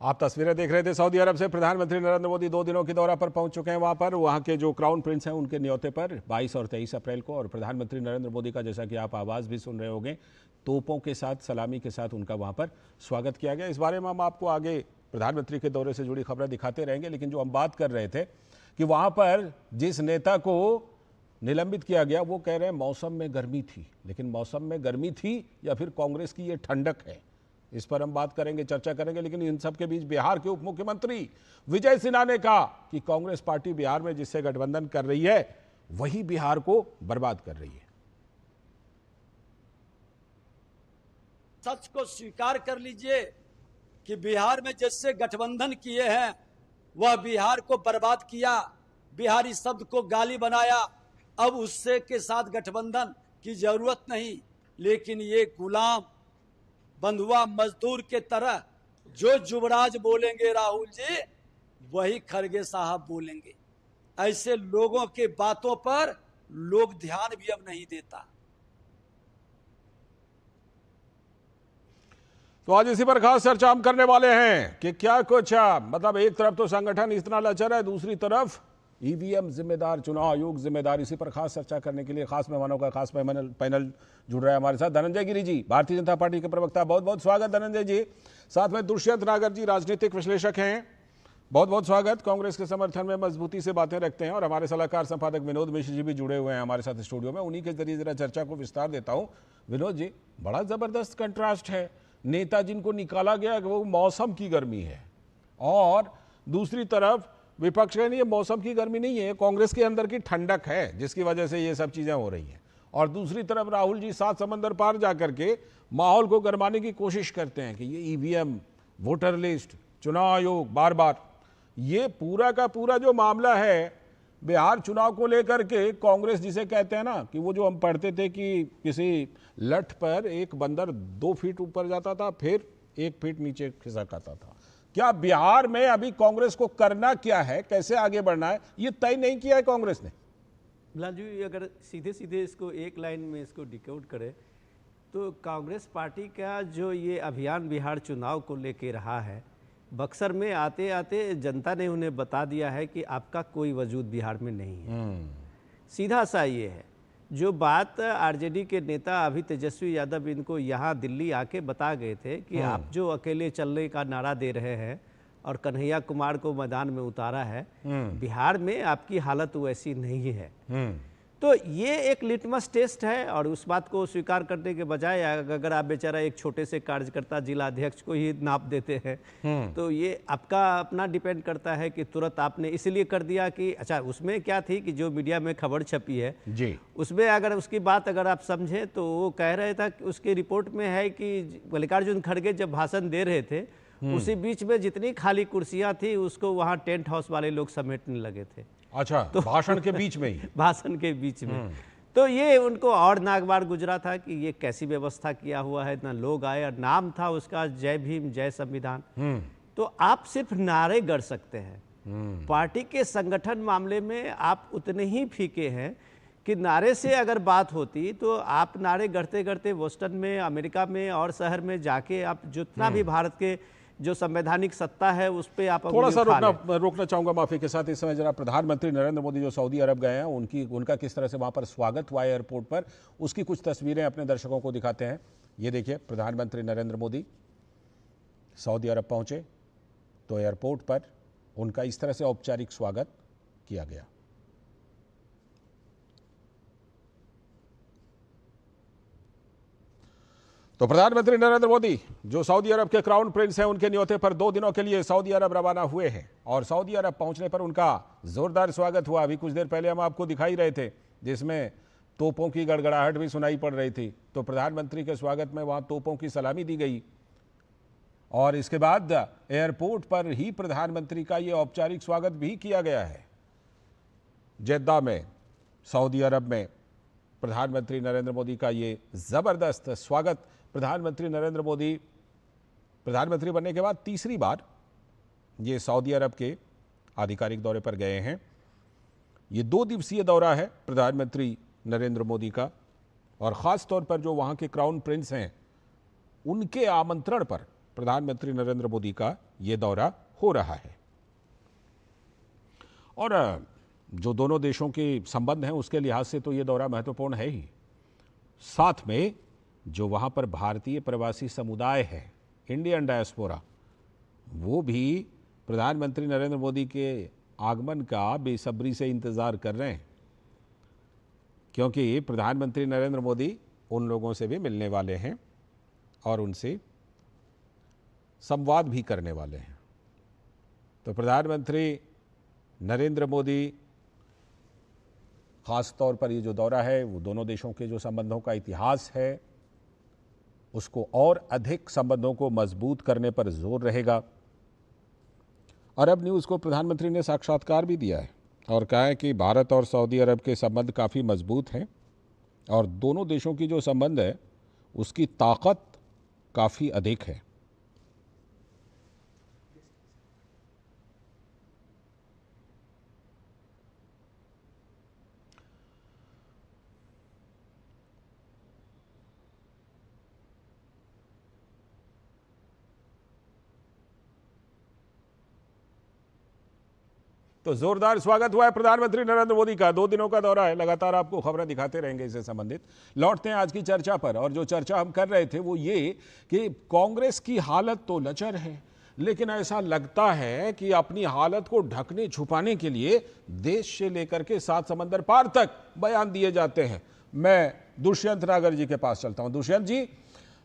[SPEAKER 1] आप तस्वीरें देख रहे थे सऊदी अरब से। प्रधानमंत्री नरेंद्र मोदी 2 दिनों के दौरा पर पहुंच चुके हैं वहां के जो क्राउन प्रिंस हैं उनके न्योते पर 22 और 23 अप्रैल को। और प्रधानमंत्री नरेंद्र मोदी का, जैसा कि आप आवाज़ भी सुन रहे होंगे, तोपों के साथ, सलामी के साथ उनका वहां पर स्वागत किया गया। इस बारे में हम आपको आगे प्रधानमंत्री के दौरे से जुड़ी खबरें दिखाते रहेंगे, लेकिन जो हम बात कर रहे थे कि वहां पर जिस नेता को निलंबित किया गया वो कह रहे हैं मौसम में गर्मी थी। लेकिन मौसम में गर्मी थी या फिर कांग्रेस की ये ठंडक है, इस पर हम बात करेंगे, चर्चा करेंगे। लेकिन इन सब के बीच बिहार के उप मुख्यमंत्री विजय सिन्हा ने कहा कि कांग्रेस पार्टी बिहार में जिससे गठबंधन कर रही है वही बिहार को बर्बाद कर रही है।
[SPEAKER 17] सच को स्वीकार कर लीजिए कि बिहार में जिससे गठबंधन किए हैं वह बिहार को बर्बाद किया, बिहारी शब्द को गाली बनाया। अब उससे के साथ गठबंधन की जरूरत नहीं, लेकिन ये गुलाम बंधुआ मजदूर के तरह जो जुबराज बोलेंगे राहुल जी, वही खड़गे साहब बोलेंगे। ऐसे लोगों के बातों पर लोग ध्यान भी अब नहीं देता।
[SPEAKER 1] तो आज इसी पर खास चर्चा हम करने वाले हैं कि क्या कुछ, मतलब एक तरफ तो संगठन इतना लचर है, दूसरी तरफ ईवीएम जिम्मेदार, चुनाव आयोग जिम्मेदार। इसी पर खास चर्चा करने के लिए खास मेहमानों का खास पैनल जुड़ रहा है हमारे साथ। धनंजय गिरी जी, भारतीय जनता पार्टी के प्रवक्ता, बहुत बहुत स्वागत धनंजय जी। साथ में दुष्यंत नागर जी, राजनीतिक विश्लेषक हैं, बहुत बहुत स्वागत। कांग्रेस के समर्थन में मजबूती से बातें रखते हैं। और हमारे सलाहकार संपादक विनोद मिश्र जी भी जुड़े हुए हैं हमारे साथ स्टूडियो में। उन्हीं के जरिए जरा चर्चा को विस्तार देता हूँ। विनोद जी, बड़ा जबरदस्त कंट्रास्ट है, नेता जिनको निकाला गया वो मौसम की गर्मी है, और दूसरी तरफ विपक्ष का नहीं, ये मौसम की गर्मी नहीं है, कांग्रेस के अंदर की ठंडक है जिसकी वजह से ये सब चीजें हो रही हैं। और दूसरी तरफ राहुल जी 7 समंदर पार जाकर के माहौल को गरमाने की कोशिश करते हैं कि ये ईवीएम, वोटर लिस्ट, चुनाव आयोग, बार बार ये पूरा का पूरा जो मामला है बिहार चुनाव को लेकर के, कांग्रेस जिसे कहते हैं ना कि वो जो हम पढ़ते थे कि किसी लठ पर एक बंदर 2 फीट ऊपर जाता था फिर 1 फीट नीचे खिसक आता था। क्या बिहार में अभी कांग्रेस को करना क्या है, कैसे आगे बढ़ना है, ये तय नहीं किया है कांग्रेस ने?
[SPEAKER 9] लालजू, अगर सीधे सीधे इसको एक लाइन में इसको डिकोड करें तो कांग्रेस पार्टी का जो ये अभियान बिहार चुनाव को लेके रहा है, बक्सर में आते आते जनता ने उन्हें बता दिया है कि आपका कोई वजूद बिहार में नहीं है। सीधा सा ये है जो बात आरजेडी के नेता अभी तेजस्वी यादव इनको यहाँ दिल्ली आके बता गए थे कि आप जो अकेले चलने का नारा दे रहे हैं और कन्हैया कुमार को मैदान में उतारा है, बिहार में आपकी हालत वैसी नहीं है। तो ये एक लिटमस टेस्ट है, और उस बात को स्वीकार करने के बजाय अगर आप बेचारा एक छोटे से कार्यकर्ता जिला अध्यक्ष को ही नाप देते हैं तो ये आपका अपना डिपेंड करता है कि तुरंत आपने इसलिए कर दिया कि अच्छा, उसमें क्या थी कि जो मीडिया में खबर छपी है जी, उसमें अगर उसकी बात अगर आप समझें तो वो कह रहे था कि उसके रिपोर्ट में है कि मल्लिकार्जुन खड़गे जब भाषण दे रहे थे उसी बीच में जितनी खाली कुर्सियां थी उसको वहाँ टेंट हाउस वाले लोग समेटने लगे थे।
[SPEAKER 1] अच्छा, तो भाषण के बीच में ही
[SPEAKER 9] भाषण के बीच में तो ये उनको और नागवार गुजरा था कि ये कैसी व्यवस्था किया हुआ है, इतना लोग आए, और नाम था उसका जय भीम जय संविधान। तो आप सिर्फ नारे गढ़ सकते हैं, पार्टी के संगठन मामले में आप उतने ही फीके हैं कि नारे से अगर बात होती तो आप नारे गढ़ते गढ़ते बोस्टन में, अमेरिका में और शहर में जाके आप जितना भी भारत के जो संवैधानिक सत्ता है उस पे आप
[SPEAKER 1] थोड़ा सा रोकना चाहूंगा माफी के साथ। इस समय जरा प्रधानमंत्री नरेंद्र मोदी जो सऊदी अरब गए हैं उनका किस तरह से वहां पर स्वागत हुआ एयरपोर्ट पर, उसकी कुछ तस्वीरें अपने दर्शकों को दिखाते हैं। ये देखिए, प्रधानमंत्री नरेंद्र मोदी सऊदी अरब पहुंचे तो एयरपोर्ट पर उनका इस तरह से औपचारिक स्वागत किया गया। तो प्रधानमंत्री नरेंद्र मोदी जो सऊदी अरब के क्राउन प्रिंस हैं उनके न्योते पर 2 दिनों के लिए सऊदी अरब रवाना हुए हैं, और सऊदी अरब पहुंचने पर उनका जोरदार स्वागत हुआ। अभी कुछ देर पहले हम आपको दिखाई रहे थे जिसमें तोपों की गड़गड़ाहट भी सुनाई पड़ रही थी। तो प्रधानमंत्री के स्वागत में वहां तोपों की सलामी दी गई, और इसके बाद एयरपोर्ट पर ही प्रधानमंत्री का ये औपचारिक स्वागत भी किया गया है। जेद्दा में, सऊदी अरब में प्रधानमंत्री नरेंद्र मोदी का ये जबरदस्त स्वागत। प्रधानमंत्री नरेंद्र मोदी प्रधानमंत्री बनने के बाद तीसरी बार ये सऊदी अरब के आधिकारिक दौरे पर गए हैं। ये 2 दिवसीय दौरा है प्रधानमंत्री नरेंद्र मोदी का, और ख़ास तौर पर जो वहाँ के क्राउन प्रिंस हैं उनके आमंत्रण पर प्रधानमंत्री नरेंद्र मोदी का ये दौरा हो रहा है। और जो दोनों देशों के संबंध हैं उसके लिहाज से तो ये दौरा महत्वपूर्ण है ही। साथ में जो वहाँ पर भारतीय प्रवासी समुदाय है, इंडियन डायस्पोरा, वो भी प्रधानमंत्री नरेंद्र मोदी के आगमन का बेसब्री से इंतज़ार कर रहे हैं, क्योंकि प्रधानमंत्री नरेंद्र मोदी उन लोगों से भी मिलने वाले हैं और उनसे संवाद भी करने वाले हैं। तो प्रधानमंत्री नरेंद्र मोदी ख़ास तौर पर ये जो दौरा है वो दोनों देशों के जो संबंधों का इतिहास है उसको और अधिक संबंधों को मजबूत करने पर जोर रहेगा। अरब न्यूज़ को प्रधानमंत्री ने साक्षात्कार भी दिया है और कहा है कि भारत और सऊदी अरब के संबंध काफ़ी मजबूत हैं और दोनों देशों की जो संबंध है उसकी ताकत काफ़ी अधिक है। तो जोरदार स्वागत हुआ है प्रधानमंत्री नरेंद्र मोदी का। 2 दिनों का दौरा है, लगातार आपको खबरें दिखाते रहेंगे इससे संबंधित। लौटते हैं आज की चर्चा पर, और जो चर्चा हम कर रहे थे वो ये कि कांग्रेस की हालत तो लचर है, लेकिन ऐसा लगता है कि अपनी हालत को ढकने छुपाने के लिए देश से लेकर के 7 समंदर पार तक बयान दिए जाते हैं। मैं दुष्यंत नागर जी के पास चलता हूं। दुष्यंत जी,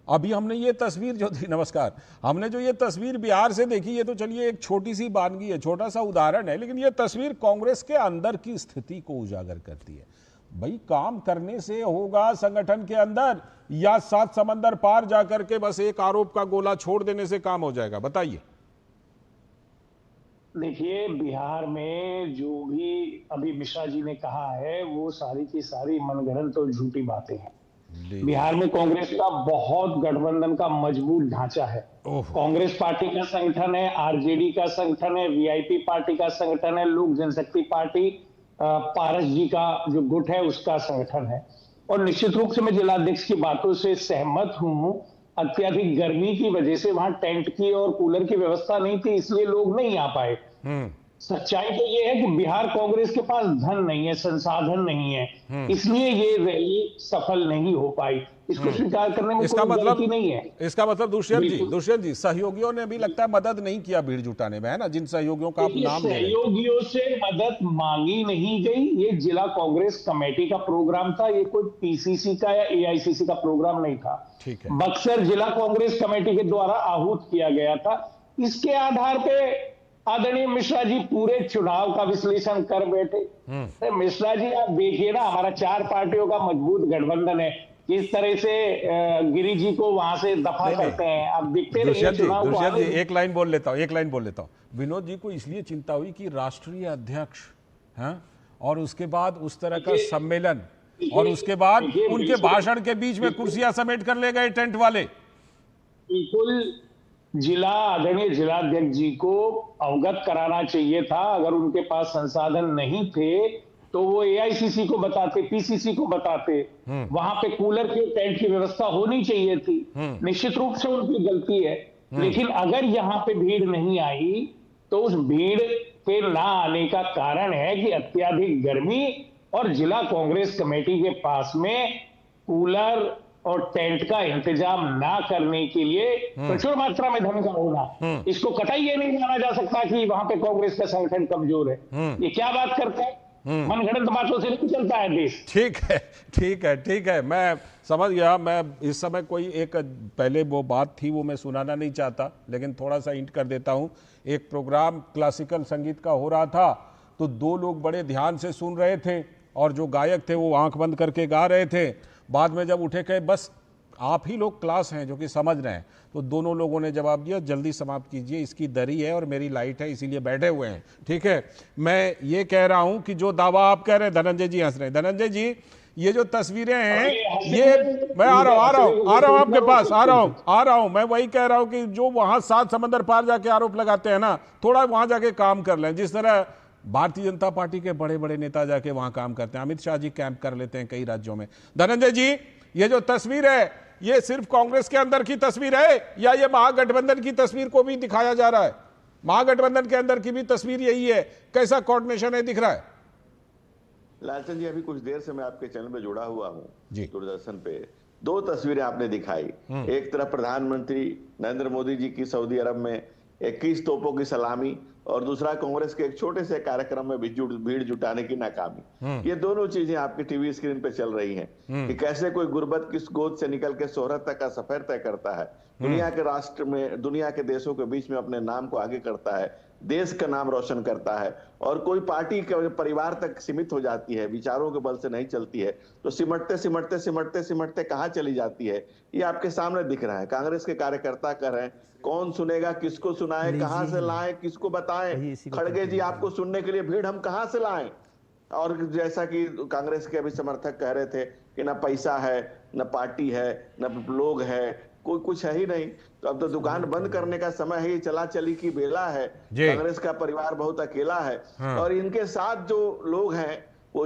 [SPEAKER 1] अभी हमने ये तस्वीर जो थी, नमस्कार, हमने जो ये तस्वीर बिहार से देखी, ये तो चलिए एक छोटी सी वानगी है, छोटा सा उदाहरण है, लेकिन ये तस्वीर कांग्रेस के अंदर की स्थिति को उजागर करती है। भाई, काम करने से होगा संगठन के अंदर, या 7 समंदर पार जाकर के बस एक आरोप का गोला छोड़ देने से काम हो जाएगा? बताइए।
[SPEAKER 18] देखिए, बिहार में जो भी अभी मिश्रा जी ने कहा है वो सारी की सारी मनगढ़ंत और झूठी बातें हैं। बिहार में कांग्रेस का बहुत गठबंधन का मजबूत ढांचा है। कांग्रेस पार्टी का संगठन है, आरजेडी का संगठन है, वीआईपी पार्टी का संगठन है, लोक जनशक्ति पार्टी पारस जी का जो गुट है उसका संगठन है। और निश्चित रूप से मैं जिलाध्यक्ष की बातों से सहमत हूं। अत्यधिक गर्मी की वजह से वहां टेंट की और कूलर की व्यवस्था नहीं थी, इसलिए लोग नहीं आ पाए। सच्चाई तो ये है कि बिहार कांग्रेस के पास धन नहीं है, संसाधन नहीं है, इसलिए ये रैली सफल नहीं हो पाई। इसको स्वीकार करने में
[SPEAKER 1] इसका
[SPEAKER 18] कोई
[SPEAKER 1] मतलब
[SPEAKER 18] गलती नहीं है।
[SPEAKER 1] इसका मतलब दुष्यंत जी, सहयोगियों ने भी लगता है मदद नहीं किया भीड़ जुटाने में, है ना? जिन सहयोगियों का आप नाम ले रहे हैं।
[SPEAKER 18] सहयोगियों से मदद मांगी नहीं गई। ये जिला कांग्रेस कमेटी का प्रोग्राम था, ये कोई पीसीसी का या एआईसीसी का प्रोग्राम नहीं था।
[SPEAKER 1] ठीक है।
[SPEAKER 18] बक्सर जिला कांग्रेस कमेटी के द्वारा आहूत किया गया था। इसके आधार पे आदरणीय मिश्रा जी पूरे चुनाव का विश्लेषण कर बैठे। मिश्रा जी, आप देखिए ना, हमारा 4 पार्टियों का मजबूत गठबंधन है, किस तरह से गिरी जी को वहां से दफा करते हैं। अब दिखते रहिए चुनाव को।
[SPEAKER 1] एक लाइन बोल लेता हूँ। विनोद जी को इसलिए चिंता हुई कि राष्ट्रीय अध्यक्ष हैं, और उसके बाद उस तरह का सम्मेलन, और उसके बाद उनके भाषण के बीच में कुर्सियां समेट कर ले गए टेंट वाले।
[SPEAKER 18] बिल्कुल, आदरणीय जिलाध्यक्ष जी को अवगत कराना चाहिए था। अगर उनके पास संसाधन नहीं थे तो वो एआईसीसी को बताते, पीसीसी को बताते। वहां पे कूलर के टेंट की व्यवस्था होनी चाहिए थी। निश्चित रूप से उनकी गलती है, लेकिन अगर यहाँ पे भीड़ नहीं आई तो उस भीड़ के ना आने का कारण है कि अत्यधिक गर्मी और जिला कांग्रेस कमेटी के पास में कूलर और टेंट का इंतजाम ना करने के लिए प्रचुर मात्रा में धन का होना। इसको कतई ये नहीं माना जा सकता कि वहां पे कांग्रेस का संगठन कमजोर है। ये क्या बात करता है? मनगढ़ंत बातों से नहीं चलता है देश।
[SPEAKER 1] ठीक है, मैं समझ गया। मैं इस समय कोई एक पहले वो बात थी वो मैं सुनाना नहीं चाहता, लेकिन थोड़ा सा इंट कर देता हूं। एक प्रोग्राम क्लासिकल संगीत का हो रहा था, तो 2 लोग बड़े ध्यान से सुन रहे थे और जो गायक थे वो आंख बंद करके गा रहे थे। बाद में जब उठे कहे बस आप ही लोग क्लास हैं जो कि समझ रहे हैं, तो दोनों लोगों ने जवाब दिया जल्दी समाप्त कीजिए, इसकी दरी है और मेरी लाइट है, इसीलिए बैठे हुए हैं। ठीक है, मैं ये कह रहा हूं कि जो दावा आप कह रहे हैं, धनंजय जी हंस रहे हैं। धनंजय जी, ये जो तस्वीरें हैं, ये मैं आ रहा हूं आपके पास, आ रहा हूं। मैं वही कह रहा हूं कि जो वहां 7 समंदर पार जाके आरोप लगाते हैं ना, थोड़ा वहां जाके काम कर लें। जिस तरह भारतीय जनता पार्टी के बड़े बड़े नेता जाके वहां काम करते हैं, अमित शाह जी कैंप कर लेते हैं कई राज्यों में। धनंजय जी, ये जो तस्वीर है ये सिर्फ कांग्रेस के अंदर की तस्वीर है या ये महागठबंधन की तस्वीर को भी दिखाया जा रहा है? महागठबंधन के अंदर की भी तस्वीर यही है, कैसा कोऑर्डिनेशन है दिख रहा है?
[SPEAKER 19] लालचंद जी, अभी कुछ देर से मैं आपके चैनल में जुड़ा हुआ हूँ
[SPEAKER 1] जी,
[SPEAKER 19] दूरदर्शन पे। दो तस्वीरें आपने दिखाई। एक तरफ प्रधानमंत्री नरेंद्र मोदी जी की सऊदी अरब में 21 तोपों की सलामी, और दूसरा कांग्रेस के एक छोटे से कार्यक्रम में भीड़ जुटाने की नाकामी। ये दोनों चीजें आपकी टीवी स्क्रीन पे चल रही हैं कि कैसे कोई गुर्बत किस गोद से निकल के शोहरत तक का सफर तय करता है, दुनिया के राष्ट्र में, दुनिया के देशों के बीच में अपने नाम को आगे करता है, देश का नाम रोशन करता है, और कोई पार्टी के परिवार तक सीमित हो जाती है, विचारों के बल से नहीं चलती है, तो सिमटते सिमटते सिमटते सिमटते कहाँ चली जाती है, ये आपके सामने दिख रहा है। कांग्रेस के कार्यकर्ता कर रहे हैं, कौन सुनेगा, किसको सुनाए, कहां से लाएं, किसको बताएं? खड़गे जी, आपको सुनने के लिए भीड़ हम कहां से लाएं? और जैसा कि कांग्रेस के अभी समर्थक कह रहे थे कि ना पैसा है, न पार्टी है, न लोग है, कोई कुछ है ही नहीं, तो अब तो दुकान बंद करने का समय है, ये चला चली की बेला है। कांग्रेस का परिवार बहुत अकेला है, और इनके साथ जो लोग हैं वो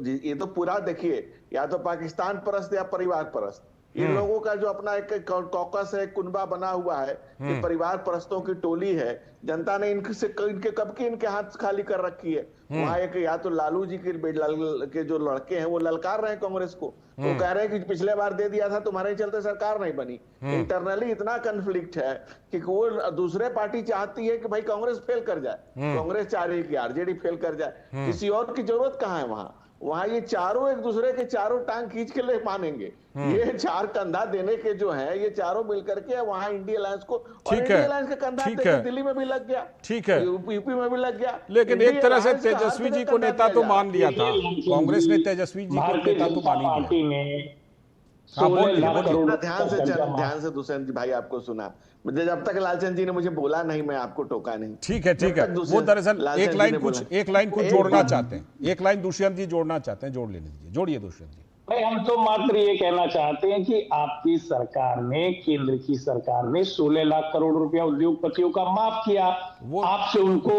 [SPEAKER 19] ये तो पूरा देखिए, या तो पाकिस्तान परस्त या परिवार परस्त। इन लोगों का जो अपना एक कॉकस है, कुनबा बना हुआ है, ये परिवार परस्तों की टोली है। जनता ने इनके कब की इनके हाथ खाली कर रखी है। वहां एक या तो लालू जी के जो लड़के हैं वो ललकार रहे हैं कांग्रेस को, वो कह रहे हैं कि पिछले बार दे दिया था, तुम्हारे चलते सरकार नहीं बनी। इंटरनली इतना कन्फ्लिक्ट है कि वो दूसरे पार्टी चाहती है कि भाई कांग्रेस फेल कर जाए, कांग्रेस चाह रही है कि आरजेडी फेल कर जाए, किसी और की जरूरत कहाँ है वहां ये चारों एक दूसरे के चारों टांग खींच के ले मानेंगे। ये चार कंधा देने के जो है, ये चारों मिलकर के वहां इंडिया अलायंस को, और इंडिया अलायंस का कंधा दिल्ली में भी लग गया,
[SPEAKER 1] ठीक है,
[SPEAKER 19] यूपी में भी लग गया।
[SPEAKER 1] लेकिन एक तरह से तेजस्वी जी को नेता तो मान लिया था कांग्रेस ने, तेजस्वी जी को नेता तो मान ही लिया।
[SPEAKER 19] ध्यान से दुष्यंत भाई आपको सुना, जब तक लालचंद जी ने मुझे बोला नहीं, मैं आपको टोका नहीं।
[SPEAKER 1] ठीक है, ठीक है। वो दरअसल एक लाइन कुछ जोड़ना चाहते हैं, एक लाइन दुष्यंत जी जोड़ना चाहते हैं, जोड़ लेने दीजिए, जोड़िए दुष्यंत जी।
[SPEAKER 18] भाई, हम तो मात्र ये कहना चाहते हैं कि आपकी सरकार ने, केंद्र की सरकार ने 16 लाख करोड़ रुपया उद्योगपतियों का माफ किया, आपसे उनको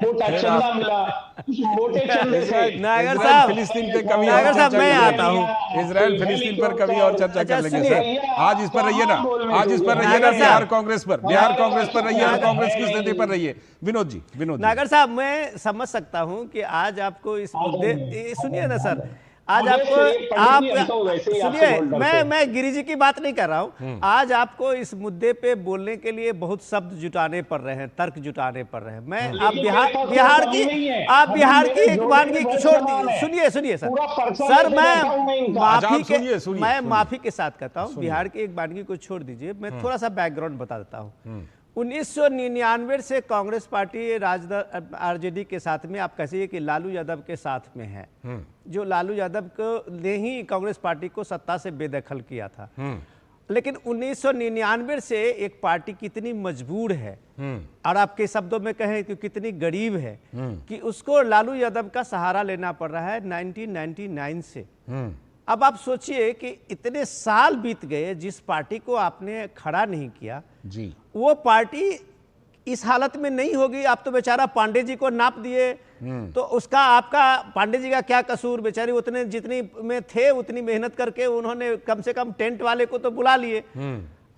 [SPEAKER 18] मोटा चंदा मिला, उस मोटे चंदे से
[SPEAKER 1] नागर साहब फिलिस्तीन पे कभी, नागर साहब मैं आता हूँ, इजराइल फिलिस्तीन पर कभी और चर्चा कर लेंगे सर। आज इस पर रहिए ना, आज इस पर रहिए ना, बिहार कांग्रेस पर, बिहार कांग्रेस पर रहिए और कांग्रेस की स्थिति पर रहिए। विनोद जी, विनोद
[SPEAKER 9] नागर साहब, मैं समझ सकता हूं कि आज आपको इस मुद्दे, सुनिए ना सर, आज आपको, आप सुनिए, मैं गिरी जी की बात नहीं कर रहा हूं, आज आपको इस मुद्दे पे बोलने के लिए बहुत शब्द जुटाने पड़ रहे हैं, तर्क जुटाने पड़ रहे हैं। मैं आप बिहार की एक वानगी छोड़ दीजिए, सुनिए सर, मैं माफी के साथ कहता हूं, बिहार की एक वानगी को छोड़ दीजिए, मैं थोड़ा सा बैकग्राउंड बता देता हूं। 1999 से कांग्रेस पार्टी आरजेडी के साथ में, आप कहिए कि लालू यादव के साथ में है, जो लालू यादव को ने ही कांग्रेस पार्टी को सत्ता से बेदखल किया था। लेकिन 1999 से एक पार्टी कितनी मजबूर है, और आपके शब्दों में कहें कि कितनी गरीब है, कि उसको लालू यादव का सहारा लेना पड़ रहा है 1999 से। अब आप सोचिए कि इतने साल बीत गए, जिस पार्टी को आपने खड़ा नहीं किया
[SPEAKER 1] जी, वो
[SPEAKER 9] पार्टी इस हालत में नहीं होगी। आप तो बेचारा पांडे जी को नाप दिए, तो उसका, आपका पांडे जी का क्या कसूर? बेचारी उतने जितनी में थे उतनी मेहनत करके उन्होंने कम से कम टेंट वाले को तो बुला लिए।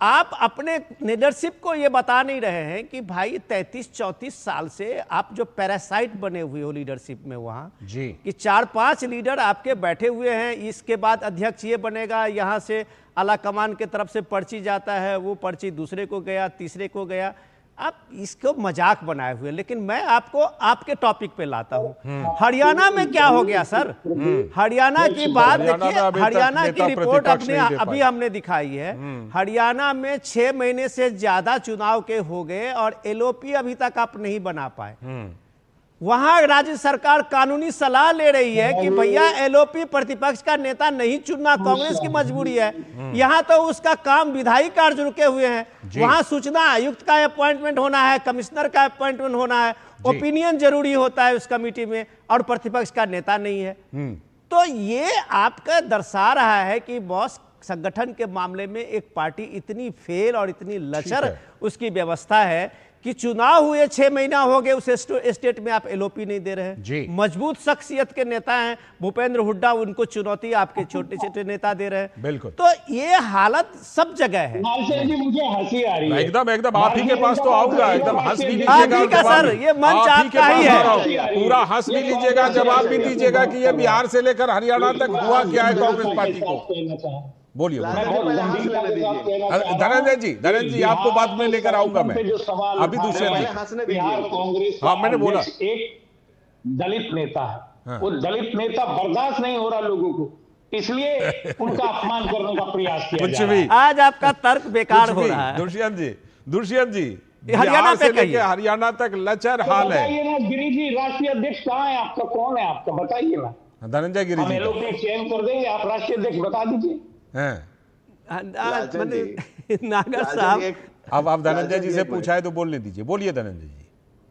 [SPEAKER 9] आप अपने लीडरशिप को ये बता नहीं रहे हैं कि भाई 33-34 साल से आप जो पैरासाइट बने हुए हो लीडरशिप में वहां
[SPEAKER 1] जी,
[SPEAKER 9] कि 4-5 लीडर आपके बैठे हुए हैं, इसके बाद अध्यक्ष ये बनेगा, यहां से आला कमान के तरफ से पर्ची जाता है, वो पर्ची दूसरे को गया, तीसरे को गया, आप इसको मजाक बनाए हुए। लेकिन मैं आपको आपके टॉपिक पे लाता हूं। हरियाणा में क्या हो गया सर? हरियाणा की बात देखिए, हरियाणा की रिपोर्ट अभी हमने दिखाई है। हरियाणा में 6 महीने से ज्यादा चुनाव के हो गए और एलओपी अभी तक आप नहीं बना पाए। वहां राज्य सरकार कानूनी सलाह ले रही है कि भैया एलओपी प्रतिपक्ष का नेता नहीं चुनना, कांग्रेस की मजबूरी है। यहां तो उसका काम विधायी कार्य रुके हुए हैं, वहां सूचना आयुक्त का अपॉइंटमेंट होना है, कमिश्नर का अपॉइंटमेंट होना है, ओपिनियन जरूरी होता है उस कमेटी में, और प्रतिपक्ष का नेता नहीं है। तो ये आपका दर्शा रहा है कि बॉस संगठन के मामले में एक पार्टी इतनी फेल और इतनी लचर उसकी व्यवस्था है कि चुनाव हुए 6 महीना हो गए उस स्टेट में आप एलओपी नहीं दे रहे हैं। मजबूत शख्सियत के नेता हैं भूपेंद्र हुड्डा, उनको चुनौती आपके छोटे छोटे नेता दे रहे हैं।
[SPEAKER 1] बिल्कुल,
[SPEAKER 9] तो ये हालत सब जगह है।
[SPEAKER 18] जी मुझे हंसी आ रही है।
[SPEAKER 1] एकदम आप ही के पास तो आऊंगा, एकदम हंस भी लीजिएगा
[SPEAKER 9] सर, ये मंच आपका ही है,
[SPEAKER 1] पूरा हंस भी लीजिएगा, जवाब भी दीजिएगा कि ये बिहार से लेकर हरियाणा तक हुआ क्या है कांग्रेस पार्टी को। बोलिए धनंजय जी, आपको बात में लेकर आऊंगा मैं अभी दूसरे
[SPEAKER 18] कांग्रेस।
[SPEAKER 1] हाँ, मैंने बोला
[SPEAKER 18] एक दलित नेता है, वो दलित नेता बर्दाश्त नहीं हो रहा लोगों को, इसलिए उनका अपमान करने का प्रयास किया
[SPEAKER 1] कुछ भी।
[SPEAKER 9] आज आपका तर्क बेकार हो रहा है।
[SPEAKER 1] दुष्यंत जी
[SPEAKER 9] हरियाणा से लेके
[SPEAKER 1] हरियाणा तक लचर हाल है।
[SPEAKER 18] गिरी जी राष्ट्रीय अध्यक्ष कहाँ है आपका, कौन है आपका, बताइए ना।
[SPEAKER 1] धनंजय गिरी जी
[SPEAKER 18] एलओपी चेंज कर देंगे, आप राष्ट्रीय अध्यक्ष बता दीजिए।
[SPEAKER 9] नागर साहब,
[SPEAKER 1] अब आप धनंजय जी से पूछा है तो बोलने दीजिए। बोलिए धनंजय जी।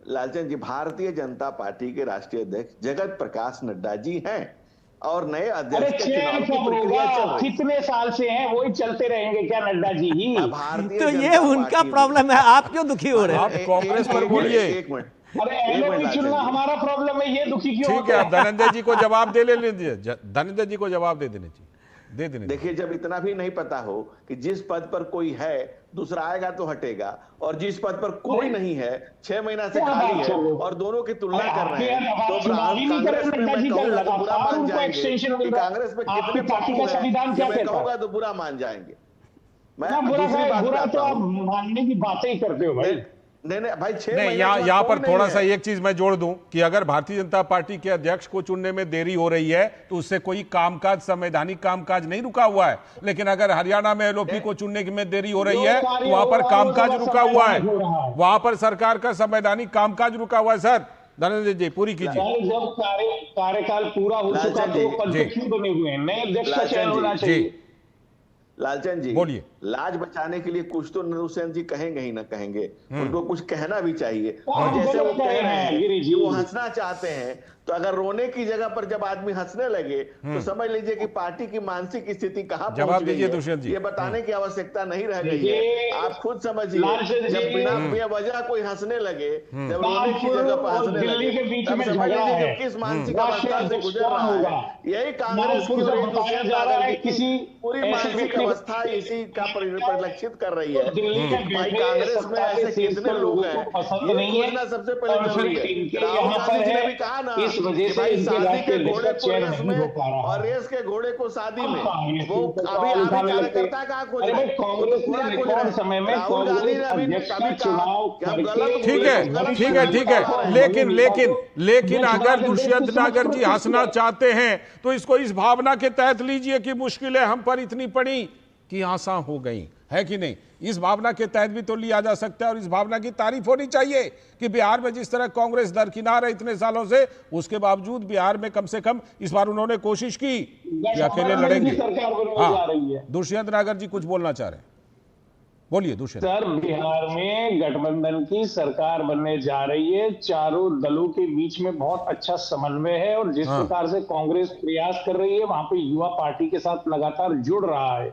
[SPEAKER 19] लालचंद जी भारतीय जनता पार्टी के राष्ट्रीय अध्यक्ष जगत प्रकाश नड्डा जी हैं और नए अध्यक्ष के चुनाव की प्रक्रिया चल रही है।
[SPEAKER 18] कितने साल से हैं, वही चलते रहेंगे क्या नड्डा जी ही?
[SPEAKER 9] तो ये उनका प्रॉब्लम है, आप क्यों दुखी हो रहे हैं?
[SPEAKER 1] आप कांग्रेस पर बोलिए।
[SPEAKER 19] एक मिनट,
[SPEAKER 18] अरे एलओपी चुनना हमारा प्रॉब्लम है, ये दुखी क्यों?
[SPEAKER 1] ठीक है, आप धनंजय जी को जवाब दे लीजिए, धनंजय जी को जवाब दे देने चाहिए।
[SPEAKER 19] देखिए, जब इतना भी नहीं पता हो कि जिस पद पर कोई है दूसरा आएगा तो हटेगा, और जिस पद पर कोई नहीं है 6 महीना से खाली है और दोनों की तुलना कर रहे हैं, तो कांग्रेस में मैं कहूंगा तो बुरा मान जाएंगे कि कांग्रेस में कितने
[SPEAKER 18] पार्टी का संविधान क्या
[SPEAKER 19] मैं कहूंगा तो बुरा मान जाएंगे। मैं
[SPEAKER 18] बुरा तो आप मानने की बातें ही करते हो भाई।
[SPEAKER 19] नहीं भाई, 6
[SPEAKER 1] नहीं, यहाँ पर थोड़ा सा एक चीज मैं जोड़ दूं कि अगर भारतीय जनता पार्टी के अध्यक्ष को चुनने में देरी हो रही है तो उससे कोई कामकाज, संवैधानिक कामकाज नहीं रुका हुआ है। लेकिन अगर हरियाणा में एलओपी को चुनने में देरी हो रही है तो वहां पर कामकाज रुका हुआ है, वहां पर सरकार का संवैधानिक कामकाज रुका हुआ है। सर धनंजय जी पूरी कीजिए।
[SPEAKER 18] जब कार्यकाल पूरा हो चुका तो क्यों बने हुए हैं, नए अध्यक्ष का चयन होना चाहिए।
[SPEAKER 19] लालचंद जी
[SPEAKER 1] बोलिए।
[SPEAKER 19] लाज बचाने के लिए कुछ तो नरुसेन जी कहेंगे ही ना कहेंगे, उनको कुछ कहना भी चाहिए। और जैसे वो कह रहे हैं कि वो हंसना चाहते हैं, तो अगर रोने की जगह पर जब आदमी हंसने लगे तो समझ लीजिए कि पार्टी की मानसिक स्थिति कहाँ पहुंच गई है, ये बताने की आवश्यकता नहीं रह गई है। आप खुद समझिए, जब बिना बेवजह कोई हंसने लगे, जब रोने की जगह पर हंसने लगे, तब समझ लीजिए किस मानसिक अवस्था से गुजर रहा है। यही कांग्रेस की पूरी मानसिक अवस्था इसी का परिलक्षित कर रही है। भाई कांग्रेस में ऐसे कितने लोग हैं, ये खोजना सबसे पहले जरूरी है। राहुल गांधी जी ने भी कहा ना
[SPEAKER 18] इस वजह से
[SPEAKER 19] शादी के घोड़े को रेस में और रेस के घोड़े को शादी में, वो अभी आगे कार्यकर्ता कहाँ खोज रहे हैं?
[SPEAKER 18] कांग्रेस ने रिकॉर्ड समय में
[SPEAKER 19] राहुल गांधी ने अभी कभी चुनाव
[SPEAKER 1] ठीक है, लेकिन अगर दुष्यंत नागर जी हंसना चाहते हैं तो इसको इस भावना के तहत लीजिए कि मुश्किलें हम पर इतनी पड़ी कि आसान हो गई है कि नहीं। इस भावना के तहत भी तो लिया जा सकता है और इस भावना की तारीफ होनी चाहिए कि बिहार में जिस तरह कांग्रेस दरकिनार है इतने सालों से, उसके बावजूद बिहार में कम से कम इस बार उन्होंने कोशिश की कि अकेले लड़ेंगे। हाँ, दुष्यंत नागर जी कुछ बोलना चाह रहे हैं, बोलिए दुष्यंत।
[SPEAKER 18] सर, बिहार में गठबंधन की सरकार बनने जा रही है, चारों दलों के बीच में बहुत अच्छा समन्वय है और जिस प्रकार से कांग्रेस प्रयास कर रही है वहां पे युवा पार्टी के साथ लगातार जुड़ रहा है,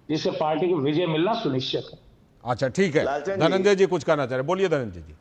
[SPEAKER 18] जिससे पार्टी को विजय मिलना सुनिश्चित है।
[SPEAKER 1] अच्छा ठीक है, धनंजय जी कुछ कहना चाह रहे, बोलिए धनंजय जी।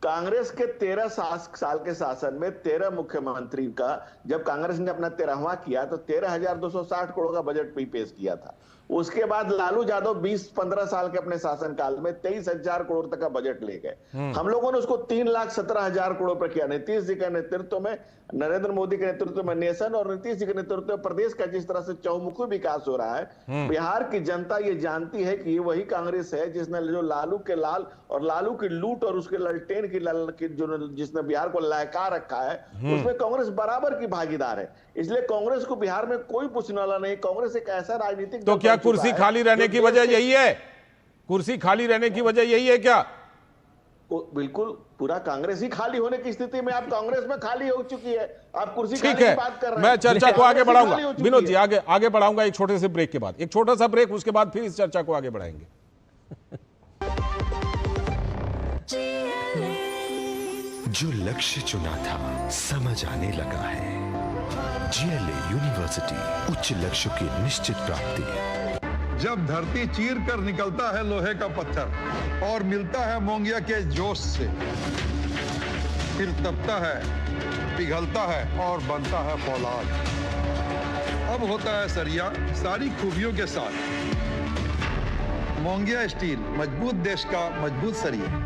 [SPEAKER 19] कांग्रेस के 13 साल के शासन में 13 मुख्यमंत्री का जब कांग्रेस ने अपना 13वां किया तो 13,260 करोड़ का बजट भी पेश किया था। उसके बाद लालू यादव 20-15 साल के अपने शासनकाल में 23,000 करोड़ तक का बजट ले गए। हम लोगों ने उसको 3,17,000 करोड़ पर किया। नीतीश जी के नेतृत्व में, नरेंद्र मोदी के नेतृत्व में नेशन और नीतीश जी के नेतृत्व में प्रदेश का जिस तरह से चौमुखी विकास हो रहा है, बिहार की जनता ये जानती है कि ये वही कांग्रेस है जिसने जो लालू के लाल और लालू की लूट और उसके ललटेन की जो जिसने बिहार को लहका रखा है, उसमें कांग्रेस बराबर की भागीदार है। इसलिए कांग्रेस को बिहार में कोई पूछने वाला नहीं। कांग्रेस एक ऐसा राजनीतिक,
[SPEAKER 1] तो क्या कुर्सी खाली रहने की वजह यही है? कुर्सी खाली रहने की वजह यही है क्या?
[SPEAKER 19] बिल्कुल, पूरा कांग्रेस ही खाली होने की स्थिति में, आप कांग्रेस में खाली हो चुकी है, आप कुर्सी
[SPEAKER 1] ठीक है।
[SPEAKER 19] बात कर रहे हैं।
[SPEAKER 1] मैं चर्चा को आगे बढ़ाऊंगा विनोद जी, आगे बढ़ाऊंगा एक छोटे से ब्रेक के बाद। एक छोटा सा ब्रेक, उसके बाद फिर इस चर्चा को आगे बढ़ाएंगे।
[SPEAKER 20] जो लक्ष्य चुना था समझ आने लगा है। GLA यूनिवर्सिटी, उच्च लक्ष्य की निश्चित प्राप्ति।
[SPEAKER 13] जब धरती चीर कर निकलता है लोहे का पत्थर और मिलता है मोंगिया के जोश से, फिर तपता है, पिघलता है और बनता है फौलाद। अब होता है सरिया सारी खूबियों के साथ। मोंगिया स्टील, मजबूत देश का मजबूत सरिया।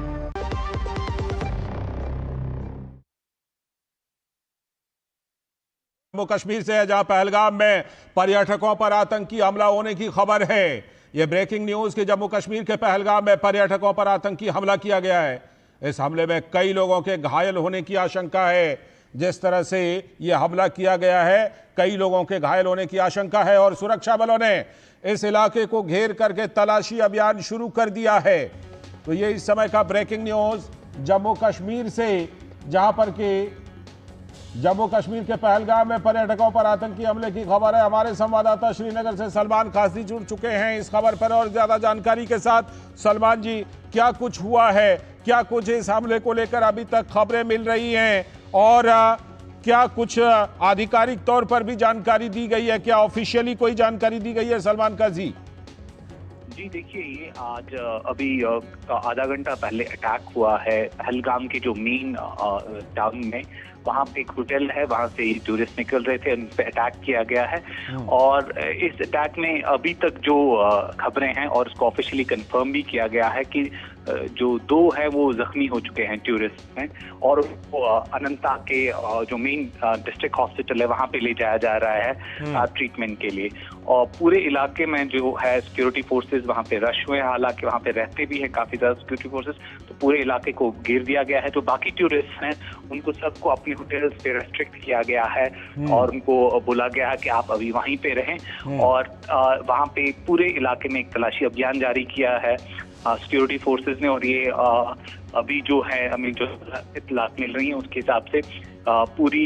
[SPEAKER 1] जम्मू कश्मीर से है, जहां पहलगाम में पर्यटकों पर आतंकी हमला होने की खबर है। यह ब्रेकिंग न्यूज कि जम्मू कश्मीर के पहलगाम में पर्यटकों पर आतंकी हमला किया गया है। इस हमले में कई लोगों के घायल होने की आशंका है। जिस तरह से यह हमला किया गया है, कई लोगों के घायल होने की आशंका है और सुरक्षा बलों ने इस इलाके को घेर करके तलाशी अभियान शुरू कर दिया है। तो ये इस समय का ब्रेकिंग न्यूज जम्मू कश्मीर से, जहां पर कि जम्मू कश्मीर के पहलगाम में पर्यटकों पर आतंकी हमले की खबर है। हमारे संवाददाता श्रीनगर से सलमान काजी जुड़ चुके हैं इस खबर पर और ज्यादा जानकारी के साथ। सलमान जी, क्या कुछ हुआ है, क्या कुछ इस हमले को लेकर अभी तक खबरें मिल रही हैं और क्या कुछ आधिकारिक तौर पर भी जानकारी दी गई है, क्या ऑफिशियली कोई जानकारी दी गई है सलमान काजी?
[SPEAKER 21] जी देखिए, ये आज अभी आधा घंटा पहले अटैक हुआ है पहलगाम के जो मेन टाउन में। वहाँ पे एक होटल है, वहाँ से टूरिस्ट निकल रहे थे, उन पे अटैक किया गया है। और इस अटैक में अभी तक जो खबरें हैं और उसको ऑफिशियली कंफर्म भी किया गया है कि जो 2 हैं वो जख्मी हो चुके हैं टूरिस्ट में, और उनको अनंतनाग के जो मेन डिस्ट्रिक्ट हॉस्पिटल है वहाँ पे ले जाया जा रहा है ट्रीटमेंट के लिए। और पूरे इलाके में जो है सिक्योरिटी फोर्सेस वहाँ पे रश हुए हैं, हालांकि वहाँ पे रहते भी हैं काफी ज्यादा सिक्योरिटी फोर्सेस। तो पूरे इलाके को घेर दिया गया है। जो बाकी टूरिस्ट हैं उनको सबको अपने होटल्स पे रेस्ट्रिक्ट किया गया है और उनको बोला गया है कि आप अभी वहीं पे रहें। और वहाँ पे पूरे इलाके में एक तलाशी अभियान जारी किया है सिक्योरिटी फोर्सेस ने। और ये अभी जो है हमें जो इत्तला मिल रही है उसके हिसाब से पूरे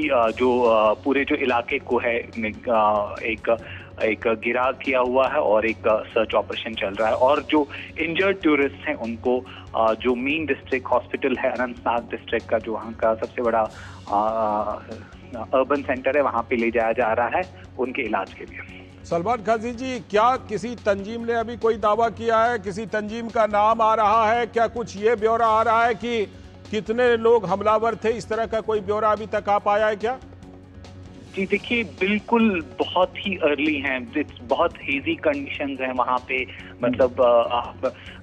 [SPEAKER 21] जो इलाके को है एक गिरा किया हुआ है और एक सर्च ऑपरेशन चल रहा है। और जो इंजर्ड टूरिस्ट हैं उनको जो मेन डिस्ट्रिक्ट हॉस्पिटल है अनंतनाग डिस्ट्रिक्ट का, जो वहाँ का सबसे बड़ा अर्बन सेंटर है, वहाँ पे ले जाया जा रहा है उनके इलाज के लिए।
[SPEAKER 1] सलमान काजी जी, क्या किसी तंजीम ने अभी कोई दावा किया है, किसी तंजीम का नाम आ रहा है, क्या कुछ ये ब्यौरा आ रहा है कि कितने लोग हमलावर थे, इस तरह का कोई ब्यौरा अभी तक आ पाया है क्या?
[SPEAKER 21] जी देखिए, बिल्कुल बहुत ही अर्ली हैं, बहुत हेजी कंडीशंस हैं वहाँ पे। मतलब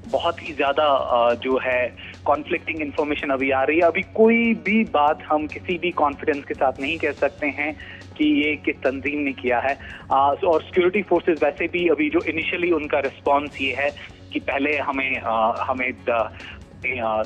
[SPEAKER 21] बहुत ही ज्यादा जो है कॉन्फ्लिक्टिंग इंफॉर्मेशन अभी आ रही है। अभी कोई भी बात हम किसी भी कॉन्फिडेंस के साथ नहीं कह सकते हैं कि ये किस तंजीम ने किया है। और सिक्योरिटी फोर्सेस वैसे भी अभी जो इनिशियली उनका रिस्पॉन्स ये है कि पहले हमें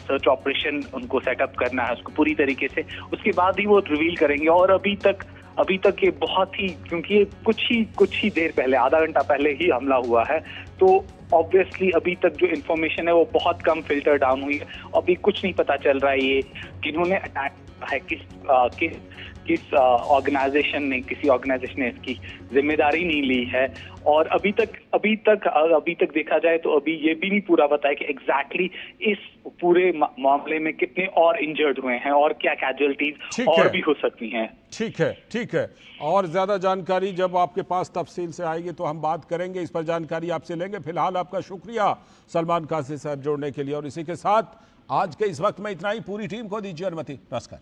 [SPEAKER 21] सर्च ऑपरेशन उनको सेटअप करना है उसको पूरी तरीके से, उसके बाद ही वो रिवील करेंगे। और अभी तक ये बहुत ही, क्योंकि ये कुछ ही देर पहले, आधा घंटा पहले ही हमला हुआ है, तो ऑब्वियसली अभी तक जो इन्फॉर्मेशन है वो बहुत कम फिल्टर डाउन हुई है। अभी कुछ नहीं पता चल रहा है ये किन्होंने अटैक है, किस ऑर्गेनाइजेशन ने इसकी जिम्मेदारी नहीं ली है। और अभी तक देखा जाए तो अभी ये भी नहीं पूरा पता है कि एग्जैक्टली इस पूरे मामले में कितने और इंजर्ड हुए हैं और क्या कैजुअलिटीज और भी हो सकती हैं।
[SPEAKER 1] ठीक है। और ज्यादा जानकारी जब आपके पास तफसील से आएगी तो हम बात करेंगे, इस पर जानकारी आपसे लेंगे। फिलहाल आपका शुक्रिया सलमान काजी साहब जोड़ने के लिए। और इसी के साथ आज के इस वक्त में इतना ही। पूरी टीम को दीजिए अनुमति। नमस्कार।